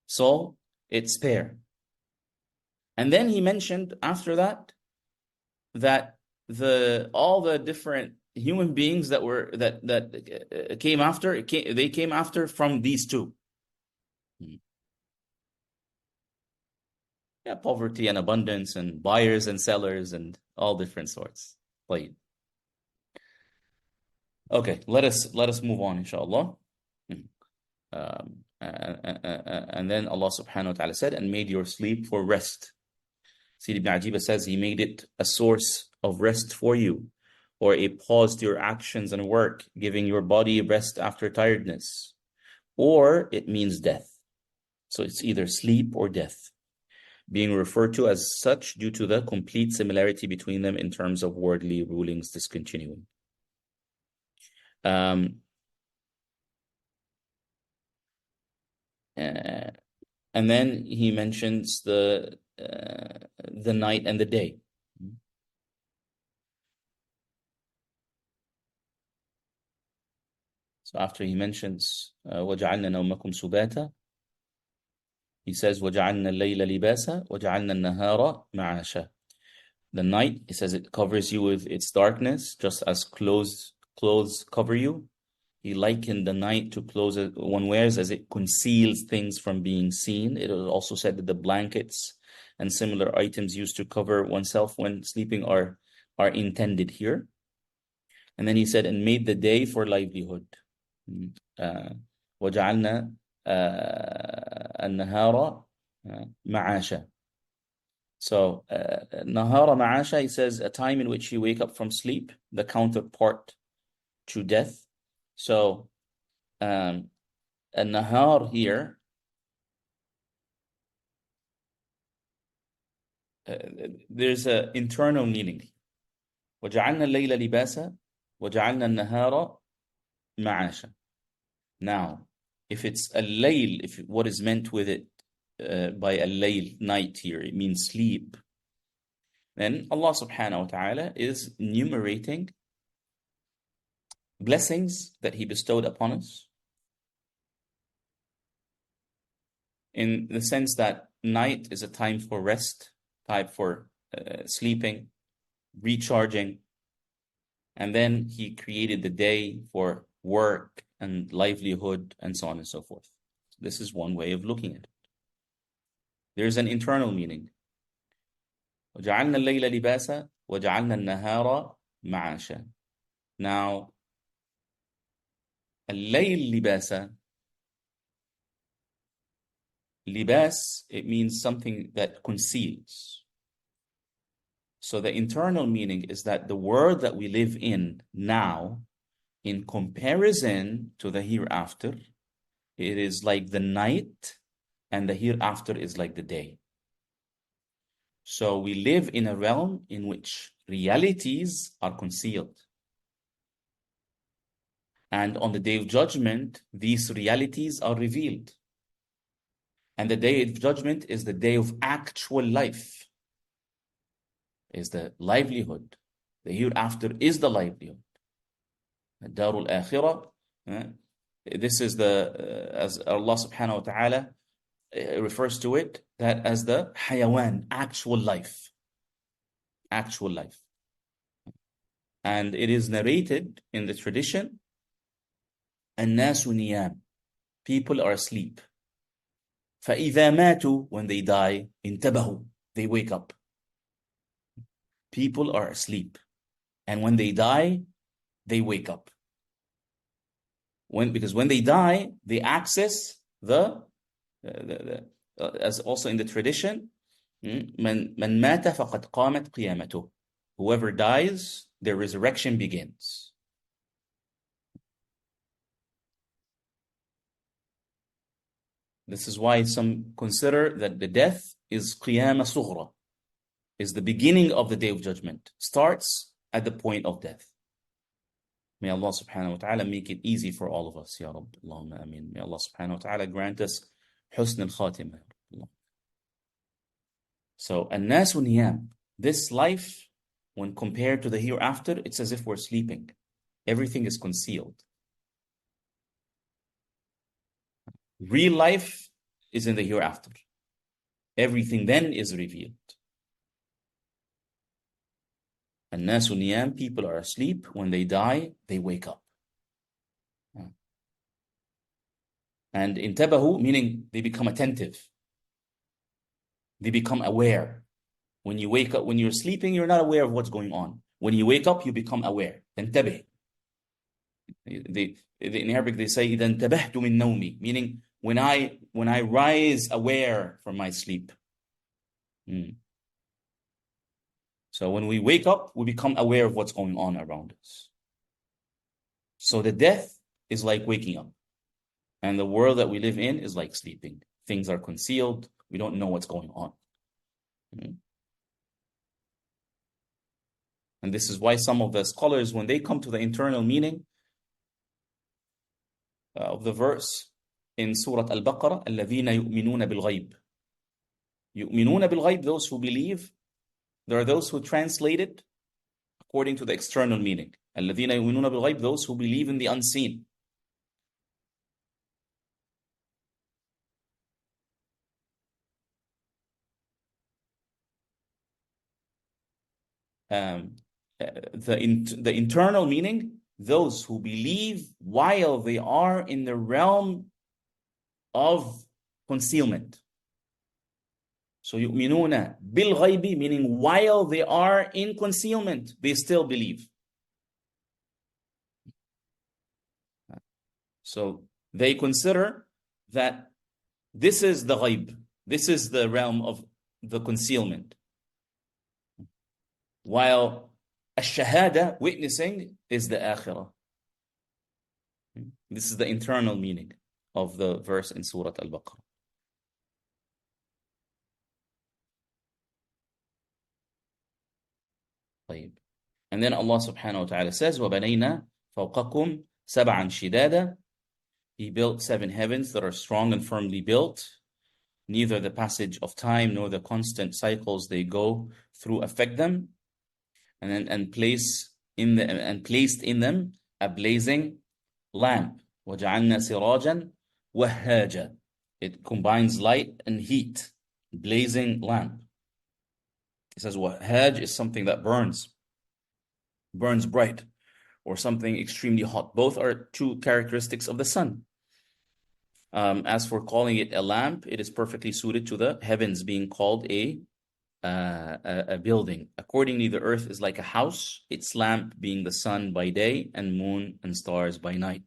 soul its pair. And then he mentioned after that all the different human beings that came after, they came after from these two. Yeah, poverty and abundance and buyers and sellers and all different sorts. Like, okay, let us move on, inshallah. And then Allah subhanahu wa ta'ala said, and made your sleep for rest. Sayyid ibn Ajib says he made it a source of rest for you, or a pause to your actions and work, giving your body rest after tiredness, or it means death. So it's either sleep or death, being referred to as such due to the complete similarity between them in terms of worldly rulings discontinuing. And then he mentions the night and the day. So after he mentions وَجَعَلْنَا نَوْمَكُمْ سُبَاتًا, he says وَجَعَلْنَا اللَّيْلَ لِبَاسًا وَجَعَلْنَا النَّهَارَ مَعَاشًا. The night, he says, it covers you with its darkness, just as clothes cover you. He likened the night to clothes one wears, as it conceals things from being seen. It was also said that the blankets and similar items used to cover oneself when sleeping are intended here. And then he said, and made the day for livelihood. وَجَعَلْنَا النَّهَارَ مَعَاشًا. So, Nahara Ma'asha, he says, a time in which you wake up from sleep, the counterpart to death. So, Nahar here, there's an internal meaning. وَجَعَلْنَا اللَّيْلَ لِبَاسًا وَجَعَلْنَا النَّهَارَ مَعَاشًا. Now, if it's a layl, if what is meant with it by al-layl, night here. It means sleep. Then Allah subhanahu wa ta'ala is enumerating blessings that He bestowed upon us, in the sense that night is a time for rest, time for sleeping, recharging. And then He created the day for work and livelihood and so on and so forth. This is one way of looking at it. There's an internal meaning. وَجَعَلْنَا اللَّيْلَ لِبَاسًا وَجَعَلْنَا النَّهَارَ مَعَاشًا. Now, الليل لباسا. Libas, it means something that conceals. So the internal meaning is that the world that we live in now, in comparison to the hereafter, it is like the night, and the hereafter is like the day. So we live in a realm in which realities are concealed. And on the day of judgment, these realities are revealed. And the day of judgment is the day of actual life, is the livelihood. The hereafter is the livelihood. Darul Akhirah. This is as Allah subhanahu wa ta'ala refers to it, that as the hayawan, actual life. Actual life. And it is narrated in the tradition, الناس نيام, people are asleep. فإذا ماتوا, when they die, انتبهوا, they wake up. People are asleep, and when they die, they wake up. Because when they die, they access as also in the tradition, من مات فقد قامت قيامته. Whoever dies, their resurrection begins. This is why some consider that the death is qiyamah sughra, is the beginning of the day of judgment, starts at the point of death. May Allah subhanahu wa ta'ala make it easy for all of us, Ya Rabb. Allahumma ameen. May Allah subhanahu wa ta'ala grant us husn al-khatimah. So, an-nas niyam, this life, when compared to the hereafter, it's as if we're sleeping. Everything is concealed. Real life is in the hereafter. Everything then is revealed. An-nasu niyam, people are asleep. When they die, they wake up. And intabahu, meaning they become attentive. They become aware. When you wake up, when you're sleeping, you're not aware of what's going on. When you wake up, you become aware. Intabih. In Arabic, they say, إِذَا انْتَبَهْتُ مِن نَوْمِي, meaning when I rise aware from my sleep. So when we wake up, we become aware of what's going on around us. So the death is like waking up. And the world that we live in is like sleeping. Things are concealed. We don't know what's going on. And this is why some of the scholars, when they come to the internal meaning of the verse in Surah Al-Baqarah, الَّذِينَ يُؤْمِنُونَ بِالْغَيْبِ. يُؤْمِنُونَ بِالْغَيْبِ, those who believe. There are those who translate it according to the external meaning. الَّذِينَ يُؤْمِنُونَ بِالْغَيْبِ, those who believe in the unseen. The internal meaning, those who believe while they are in the realm of concealment. So يؤمنون بالغيب, meaning while they are in concealment, they still believe. So they consider that this is the ghaib, this is the realm of the concealment. While ash-shahada, witnessing, is the akhirah. This is the internal meaning of the verse in Surah Al-Baqarah. And then Allah subhanahu wa ta'ala says, وَبَنَيْنَا فَوْقَكُمْ سَبْعًا شِدَادًا. He built 7 heavens that are strong and firmly built. neither the passage of time nor the constant cycles they go through affect them, and placed in them a blazing lamp. وَجَعَلْنَا سِرَاجًا وَهَّاجًا. It combines light and heat. Blazing lamp. It says wahhaj is something that burns bright, or something extremely hot. Both are two characteristics of the sun. As for calling it a lamp, it is perfectly suited to the heavens being called a building. Accordingly, the earth is like a house, its lamp being the sun by day and moon and stars by night.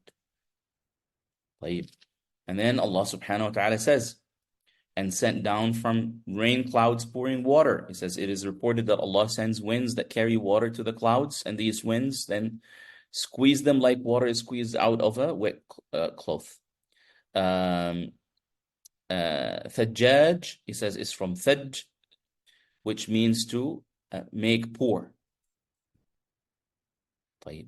And then Allah subhanahu wa ta'ala says, and sent down from rain clouds pouring water. He says, it is reported that Allah sends winds that carry water to the clouds, and these winds then squeeze them like water is squeezed out of a wet cloth. Thajjaj, he says, is from thajj, which means to make pour. طيب.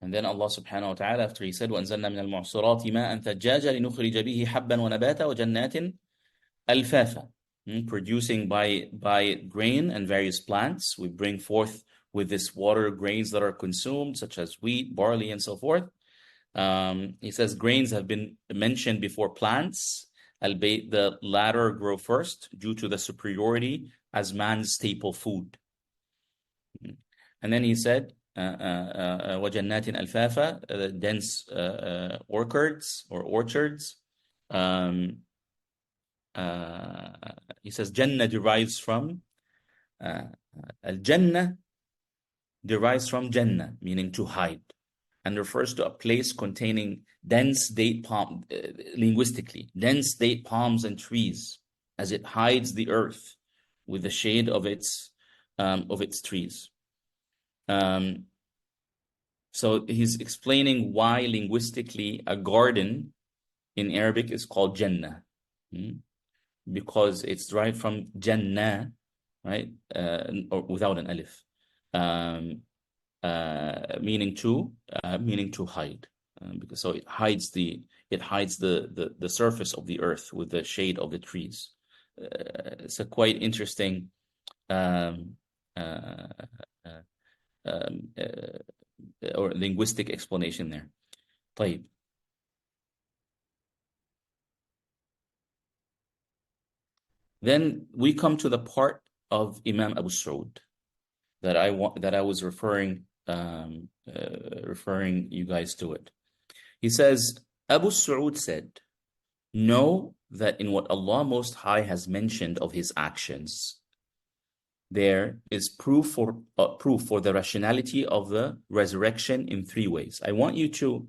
And then Allah subhanahu wa ta'ala, after he said, وَأَنزَلْنَا مِنَ الْمُعْصِرَاتِ مَاءً ثَجَّاجًا لِنُخْرِجَ بِهِ حَبًّا وَنَبَاتًا وَجَنَّاتٍ أَلْفَافًا. Producing by grain and various plants. We bring forth with this water grains that are consumed, such as wheat, barley, and so forth. He says grains have been mentioned before plants, albeit the latter grow first due to the superiority as man's staple food. And then he said, وَجَنَّاتٍ أَلْفَافًا, dense orchards or orchards. He says Jannah derives from Al-Jannah derives from Jannah, meaning to hide, and refers to a place containing dense date palm, linguistically, dense date palms and trees, as it hides the earth with the shade of its trees. So he's explaining why linguistically a garden in Arabic is called Jannah. Because it's derived from Jannah, right? Or without an alif. Meaning to hide. Because so it hides the surface of the earth with the shade of the trees. It's a quite interesting or linguistic explanation there. طيب. Then we come to the part of Imam Abu Saud that I was referring you guys to it. He says, Abu Saud said, know that in what Allah Most High has mentioned of His actions, there is proof for the rationality of the resurrection in three ways. I want you to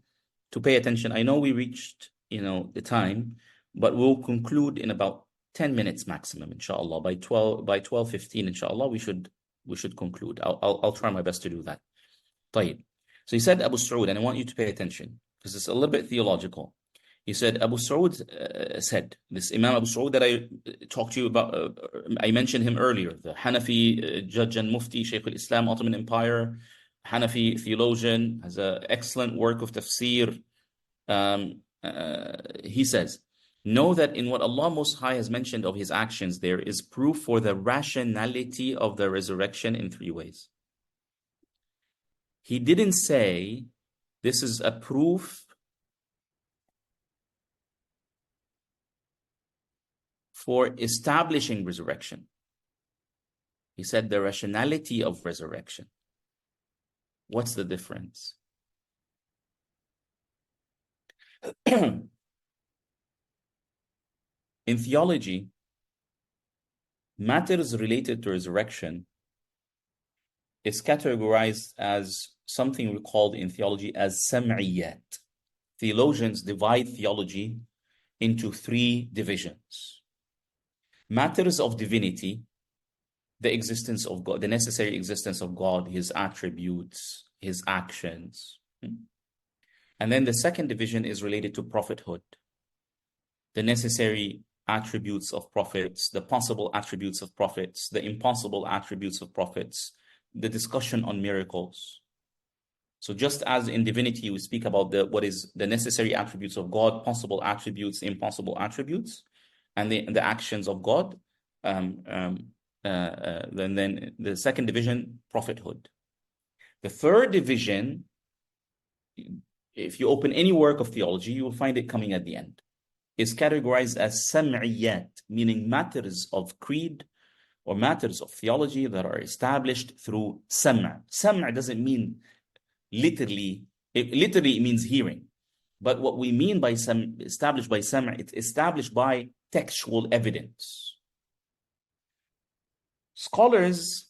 pay attention. I know we reached the time, but we'll conclude in about 10 minutes maximum, inshallah. By 12:15, inshallah, we should conclude. I'll try my best to do that. طيب. So he said Abu Saud, and I want you to pay attention because it's a little bit theological. He said, Abu Saud said, this Imam Abu Saud that I talked to you about, I mentioned him earlier, the Hanafi judge and Mufti, Shaykh al-Islam, Ottoman Empire, Hanafi theologian, has an excellent work of tafsir. He says, know that in what Allah Most High has mentioned of His actions, there is proof for the rationality of the resurrection in three ways. He didn't say this is a proof for establishing resurrection. He said the rationality of resurrection. What's the difference? In theology, matters related to resurrection is categorized as something we call in theology as sam'iyat. Theologians divide theology into three divisions. Matters of divinity, the existence of God, the necessary existence of God, His attributes, His actions. And then the second division is related to prophethood, the necessary attributes of prophets, the possible attributes of prophets, the impossible attributes of prophets, the discussion on miracles. So just as in divinity, we speak about what is the necessary attributes of God, possible attributes, impossible attributes, and the actions of God. Then the second division, prophethood. The third division, if you open any work of theology, you will find it coming at the end, is categorized as sam'iyat, meaning matters of creed or matters of theology that are established through sam'. Sam' doesn't mean literally, it literally means hearing. But what we mean by established by sam', it's established by textual evidence. Scholars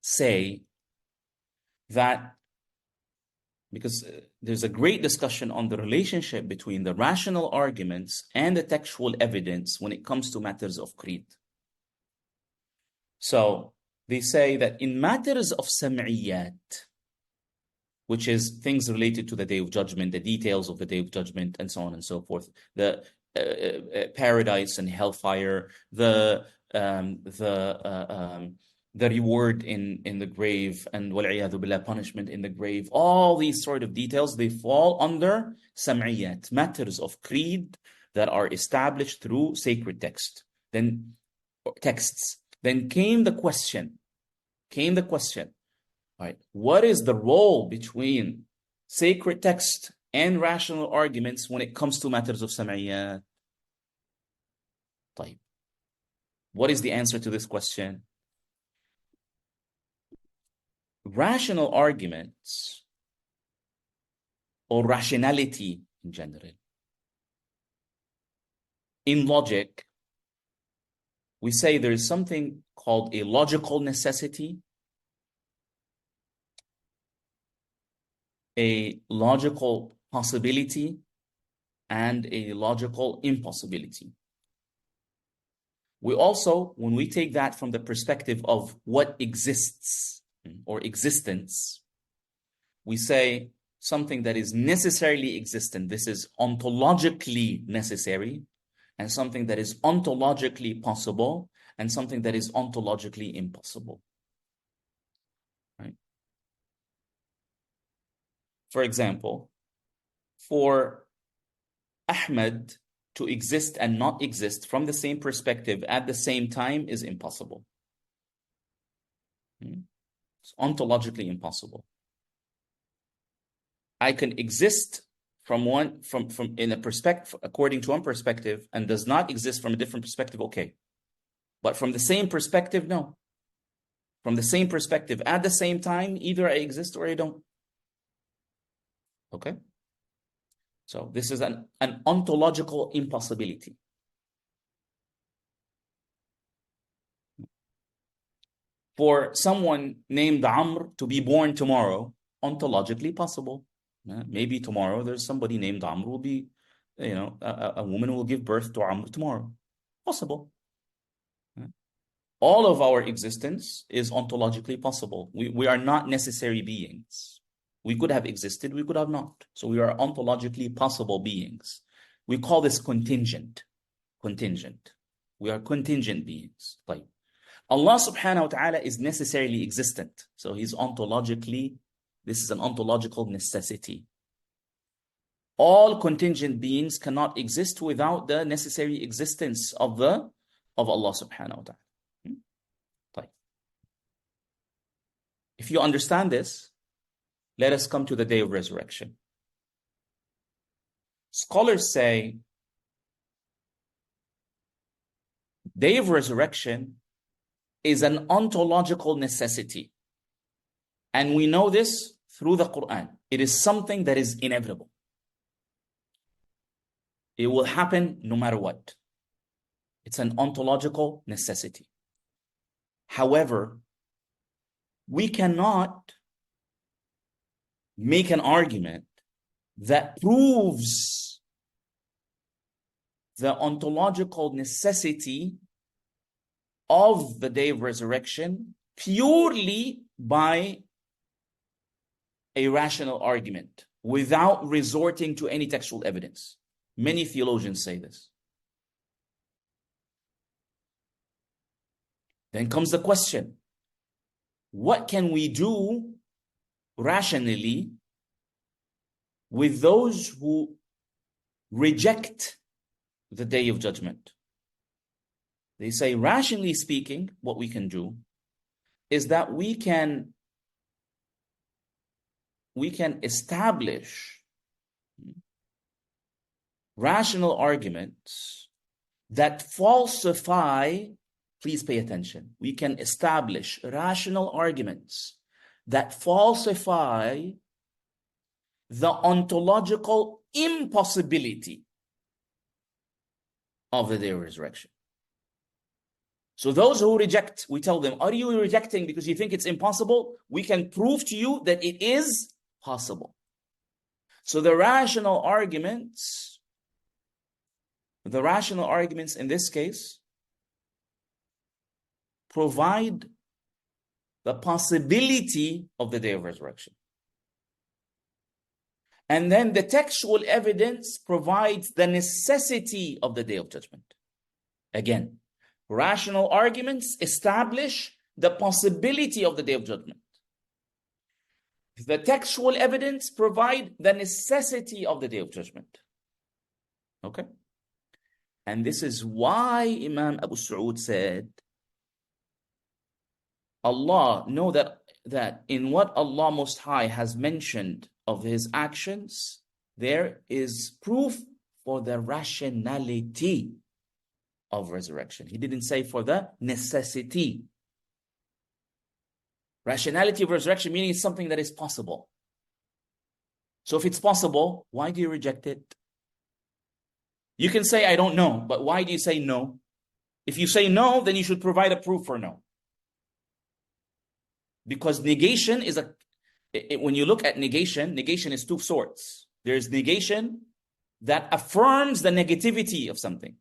say that because there's a great discussion on the relationship between the rational arguments and the textual evidence when it comes to matters of creed. So they say that in matters of sam'iyat, which is things related to the Day of Judgment, the details of the Day of Judgment, and so on and so forth, the paradise and hellfire, the reward in the grave, and wal'iyadhu billah, punishment in the grave. All these sort of details, they fall under sam'iyat, matters of creed that are established through sacred texts. Then came the question, right? What is the role between sacred text and rational arguments when it comes to matters of sam'iyat? طيب. What is the answer to this question? Rational arguments, or rationality in general, in logic, we say there is something called a logical necessity, a logical possibility, and a logical impossibility. We also, when we take that from the perspective of what exists or existence, we say something that is necessarily existent, this is ontologically necessary, and something that is ontologically possible, and something that is ontologically impossible. Right? For example, for Ahmed to exist and not exist from the same perspective at the same time is impossible. It's ontologically impossible. I can exist from in a perspective according to one perspective and does not exist from a different perspective, okay. But from the same perspective, no. From the same perspective at the same time, either I exist or I don't. Okay? So this is an ontological impossibility. For someone named Amr to be born tomorrow, ontologically possible. Maybe tomorrow there's somebody named Amr will be, a woman will give birth to Amr tomorrow. Possible. All of our existence is ontologically possible. We are not necessary beings. We could have existed, we could have not. So we are ontologically possible beings. We call this contingent. Contingent. We are contingent beings. Like Allah subhanahu wa ta'ala is necessarily existent. So he's ontologically, this is an ontological necessity. All contingent beings cannot exist without the necessary existence of Allah subhanahu wa ta'ala. If you understand this, let us come to the day of resurrection. Scholars say, day of resurrection is an ontological necessity. And we know this through the Quran. It is something that is inevitable. It will happen no matter what. It's an ontological necessity. However, we cannot make an argument that proves the ontological necessity of the day of resurrection purely by a rational argument without resorting to any textual evidence. Many theologians say this. Then comes the question, what can we do rationally with those who reject the Day of Judgment? They say, rationally speaking, what we can do is that we can establish rational arguments that falsify, please pay attention, we can establish rational arguments that falsify the ontological impossibility of the day of resurrection. So those who reject, we tell them, are you rejecting because you think it's impossible? We can prove to you that it is possible. So the rational arguments in this case provide the possibility of the day of resurrection. And then the textual evidence provides the necessity of the day of judgment. Again, rational arguments establish the possibility of the day of judgment. The textual evidence provide the necessity of the day of judgment. Okay? And this is why Imam Abu Sa'ud said, Allah, know that in what Allah Most High has mentioned of His actions, there is proof for the rationality of resurrection. He didn't say for the necessity. Rationality of resurrection meaning it's something that is possible. So if it's possible, why do you reject it? You can say, I don't know, but why do you say no? If you say no, then you should provide a proof for no. Because negation is when you look at negation is two sorts. There's negation that affirms the negativity of something.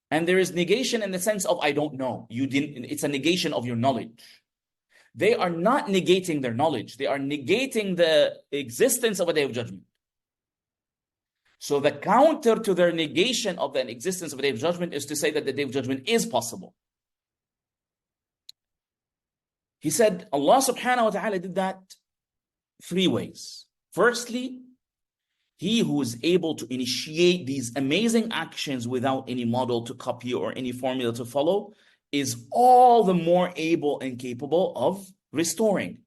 And there is negation in the sense of, I don't know. It's a negation of your knowledge. They are not negating their knowledge. They are negating the existence of a day of judgment. So the counter to their negation of the existence of a day of judgment is to say that the day of judgment is possible. He said Allah subhanahu wa ta'ala did that three ways. Firstly, He who is able to initiate these amazing actions without any model to copy or any formula to follow is all the more able and capable of restoring.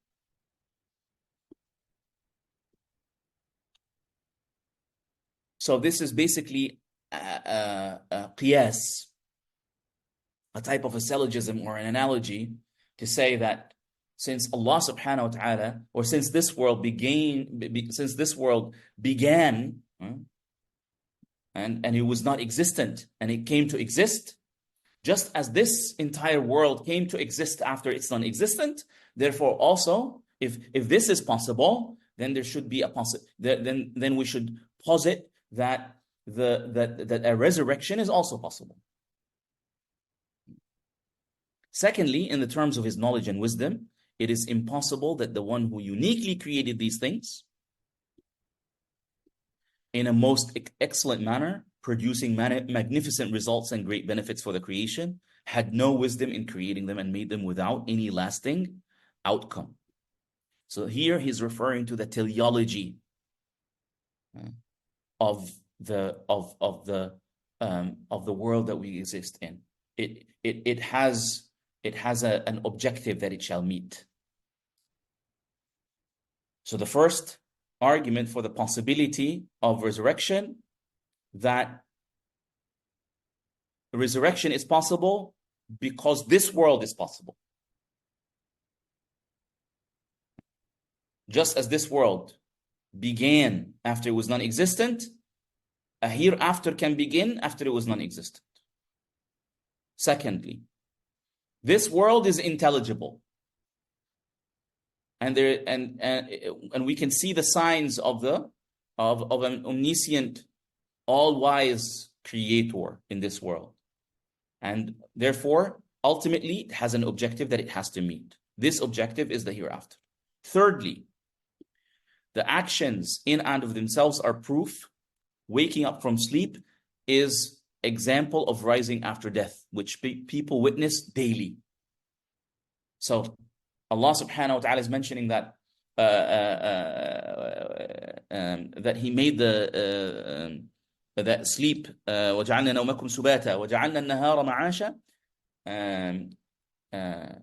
So this is basically a qiyas, a type of a syllogism or an analogy to say that since Allah subhanahu wa ta'ala, or since this world began, and it was not existent and it came to exist, just as this entire world came to exist after it's non-existent, therefore also, if this is possible, then there should be then we should posit that that a resurrection is also possible. Secondly, in the terms of His knowledge and wisdom, it is impossible that the one who uniquely created these things in a most excellent manner, producing magnificent results and great benefits for the creation, had no wisdom in creating them and made them without any lasting outcome. So here he's referring to the teleology of the world that we exist in. It has an objective that it shall meet. So the first argument for the possibility of resurrection, that resurrection is possible because this world is possible. Just as this world began after it was non-existent, a hereafter can begin after it was non-existent. Secondly, this world is intelligible. And we can see the signs of an omniscient, all-wise creator in this world. And therefore, ultimately, it has an objective that it has to meet. This objective is the hereafter. Thirdly, the actions in and of themselves are proof. Waking up from sleep is example of rising after death, which people witness daily. So Allah subhanahu wa ta'ala is mentioning that that He made that sleep وَجَعَلْنَا نَوْمَكُمْ سُبَاتًا وَجَعَلْنَا النَّهَارَ مَعَاشًا um, uh,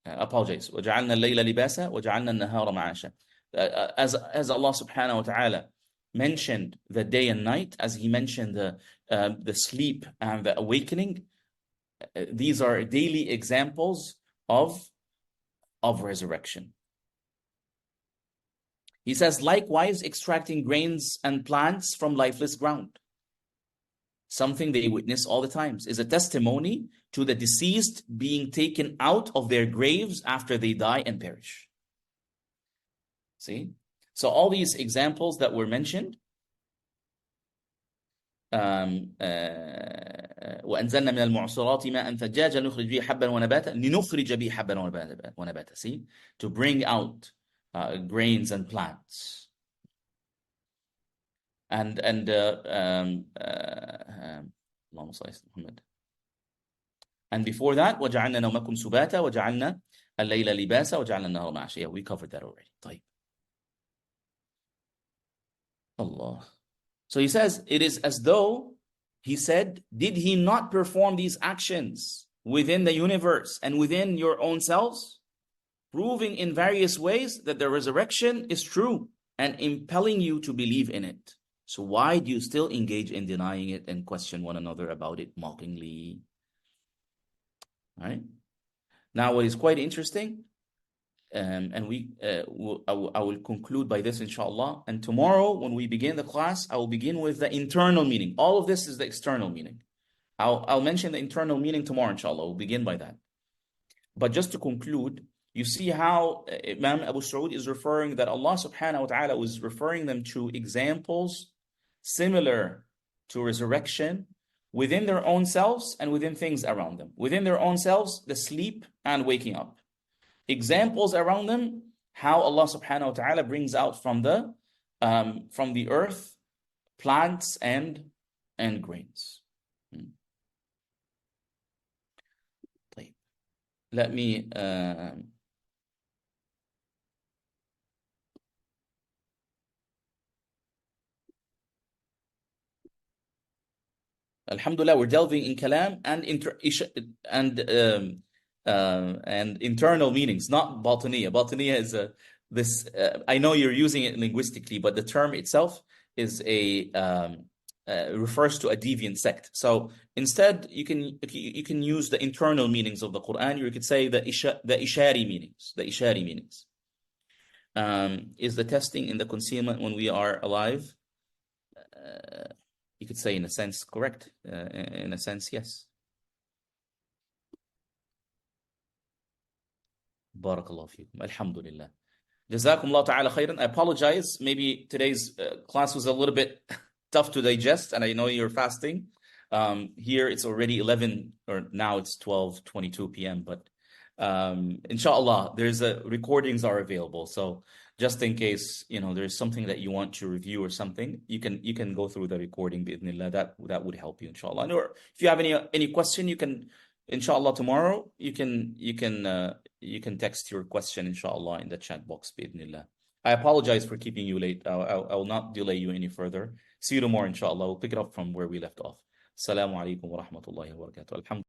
apologize وَجَعَلْنَا اللَّيْلَ لِبَاسًا وَجَعَلْنَا النَّهَارَ مَعَاشًا as Allah subhanahu wa ta'ala mentioned the day and night, as He mentioned the sleep and the awakening, these are daily examples of resurrection. He says, likewise, extracting grains and plants from lifeless ground, something they witness all the times, is a testimony to the deceased being taken out of their graves after they die and perish. See? So all these examples that were mentioned, وأنزلنا من المعصرات ماء ثجاجا نخرج به حبا ونباتا لنخرج به حبا ونباتا. See? To bring out grains and plants. And اللهم صل على محمد. And before that, وَجَعَلْنَا نَوْمَكُمْ سُبَاتًا وَجَعَلْنَا اللَّيْلَ لِبَاسًا وَجَعَلْنَا النَّهَارَ مَعَاشًا. Yeah, we covered that already. طيب. Allah. So he says, it is as though he said, did he not perform these actions within the universe and within your own selves, proving in various ways that the resurrection is true and impelling you to believe in it? So why do you still engage in denying it and question one another about it mockingly? All right. Now, what is quite interesting, and I will conclude by this, inshallah. And tomorrow, when we begin the class, I will begin with the internal meaning. All of this is the external meaning. I'll mention the internal meaning tomorrow, inshallah. We'll begin by that. But just to conclude, you see how Imam Abu Saud is referring that Allah subhanahu wa ta'ala was referring them to examples similar to resurrection within their own selves and within things around them. Within their own selves, the sleep and waking up. Examples around them, how Allah subhanahu wa ta'ala brings out from the earth plants and grains. Let me Alhamdulillah, we're delving in kalam and internal meanings, not batiniya. Batiniya is this. I know you're using it linguistically, but the term itself is refers to a deviant sect. So instead, you can use the internal meanings of the Quran. You could say the ishari meanings. The ishari meanings is the testing in the concealment when we are alive. You could say, in a sense, correct. In a sense, yes. Barakallahu feekum. Alhamdulillah. Jazakumullah ta'ala khairan. I apologize. Maybe today's class was a little bit tough to digest, and I know you're fasting. Here it's already 11, or now it's 12:22 p.m. But inshallah, there's recordings are available. So just in case, there's something that you want to review or something, you can go through the recording bi'idhnillah. That would help you, inshallah. Or if you have any question, you can, inshallah, tomorrow you can text your question, inshallah, in the chat box bi'idhnillah. I apologize for keeping you late. I will not delay you any further. See you tomorrow, inshallah. We'll pick it up from where we left off. Assalamu alaikum wa rahmatullahi wa barakatuh.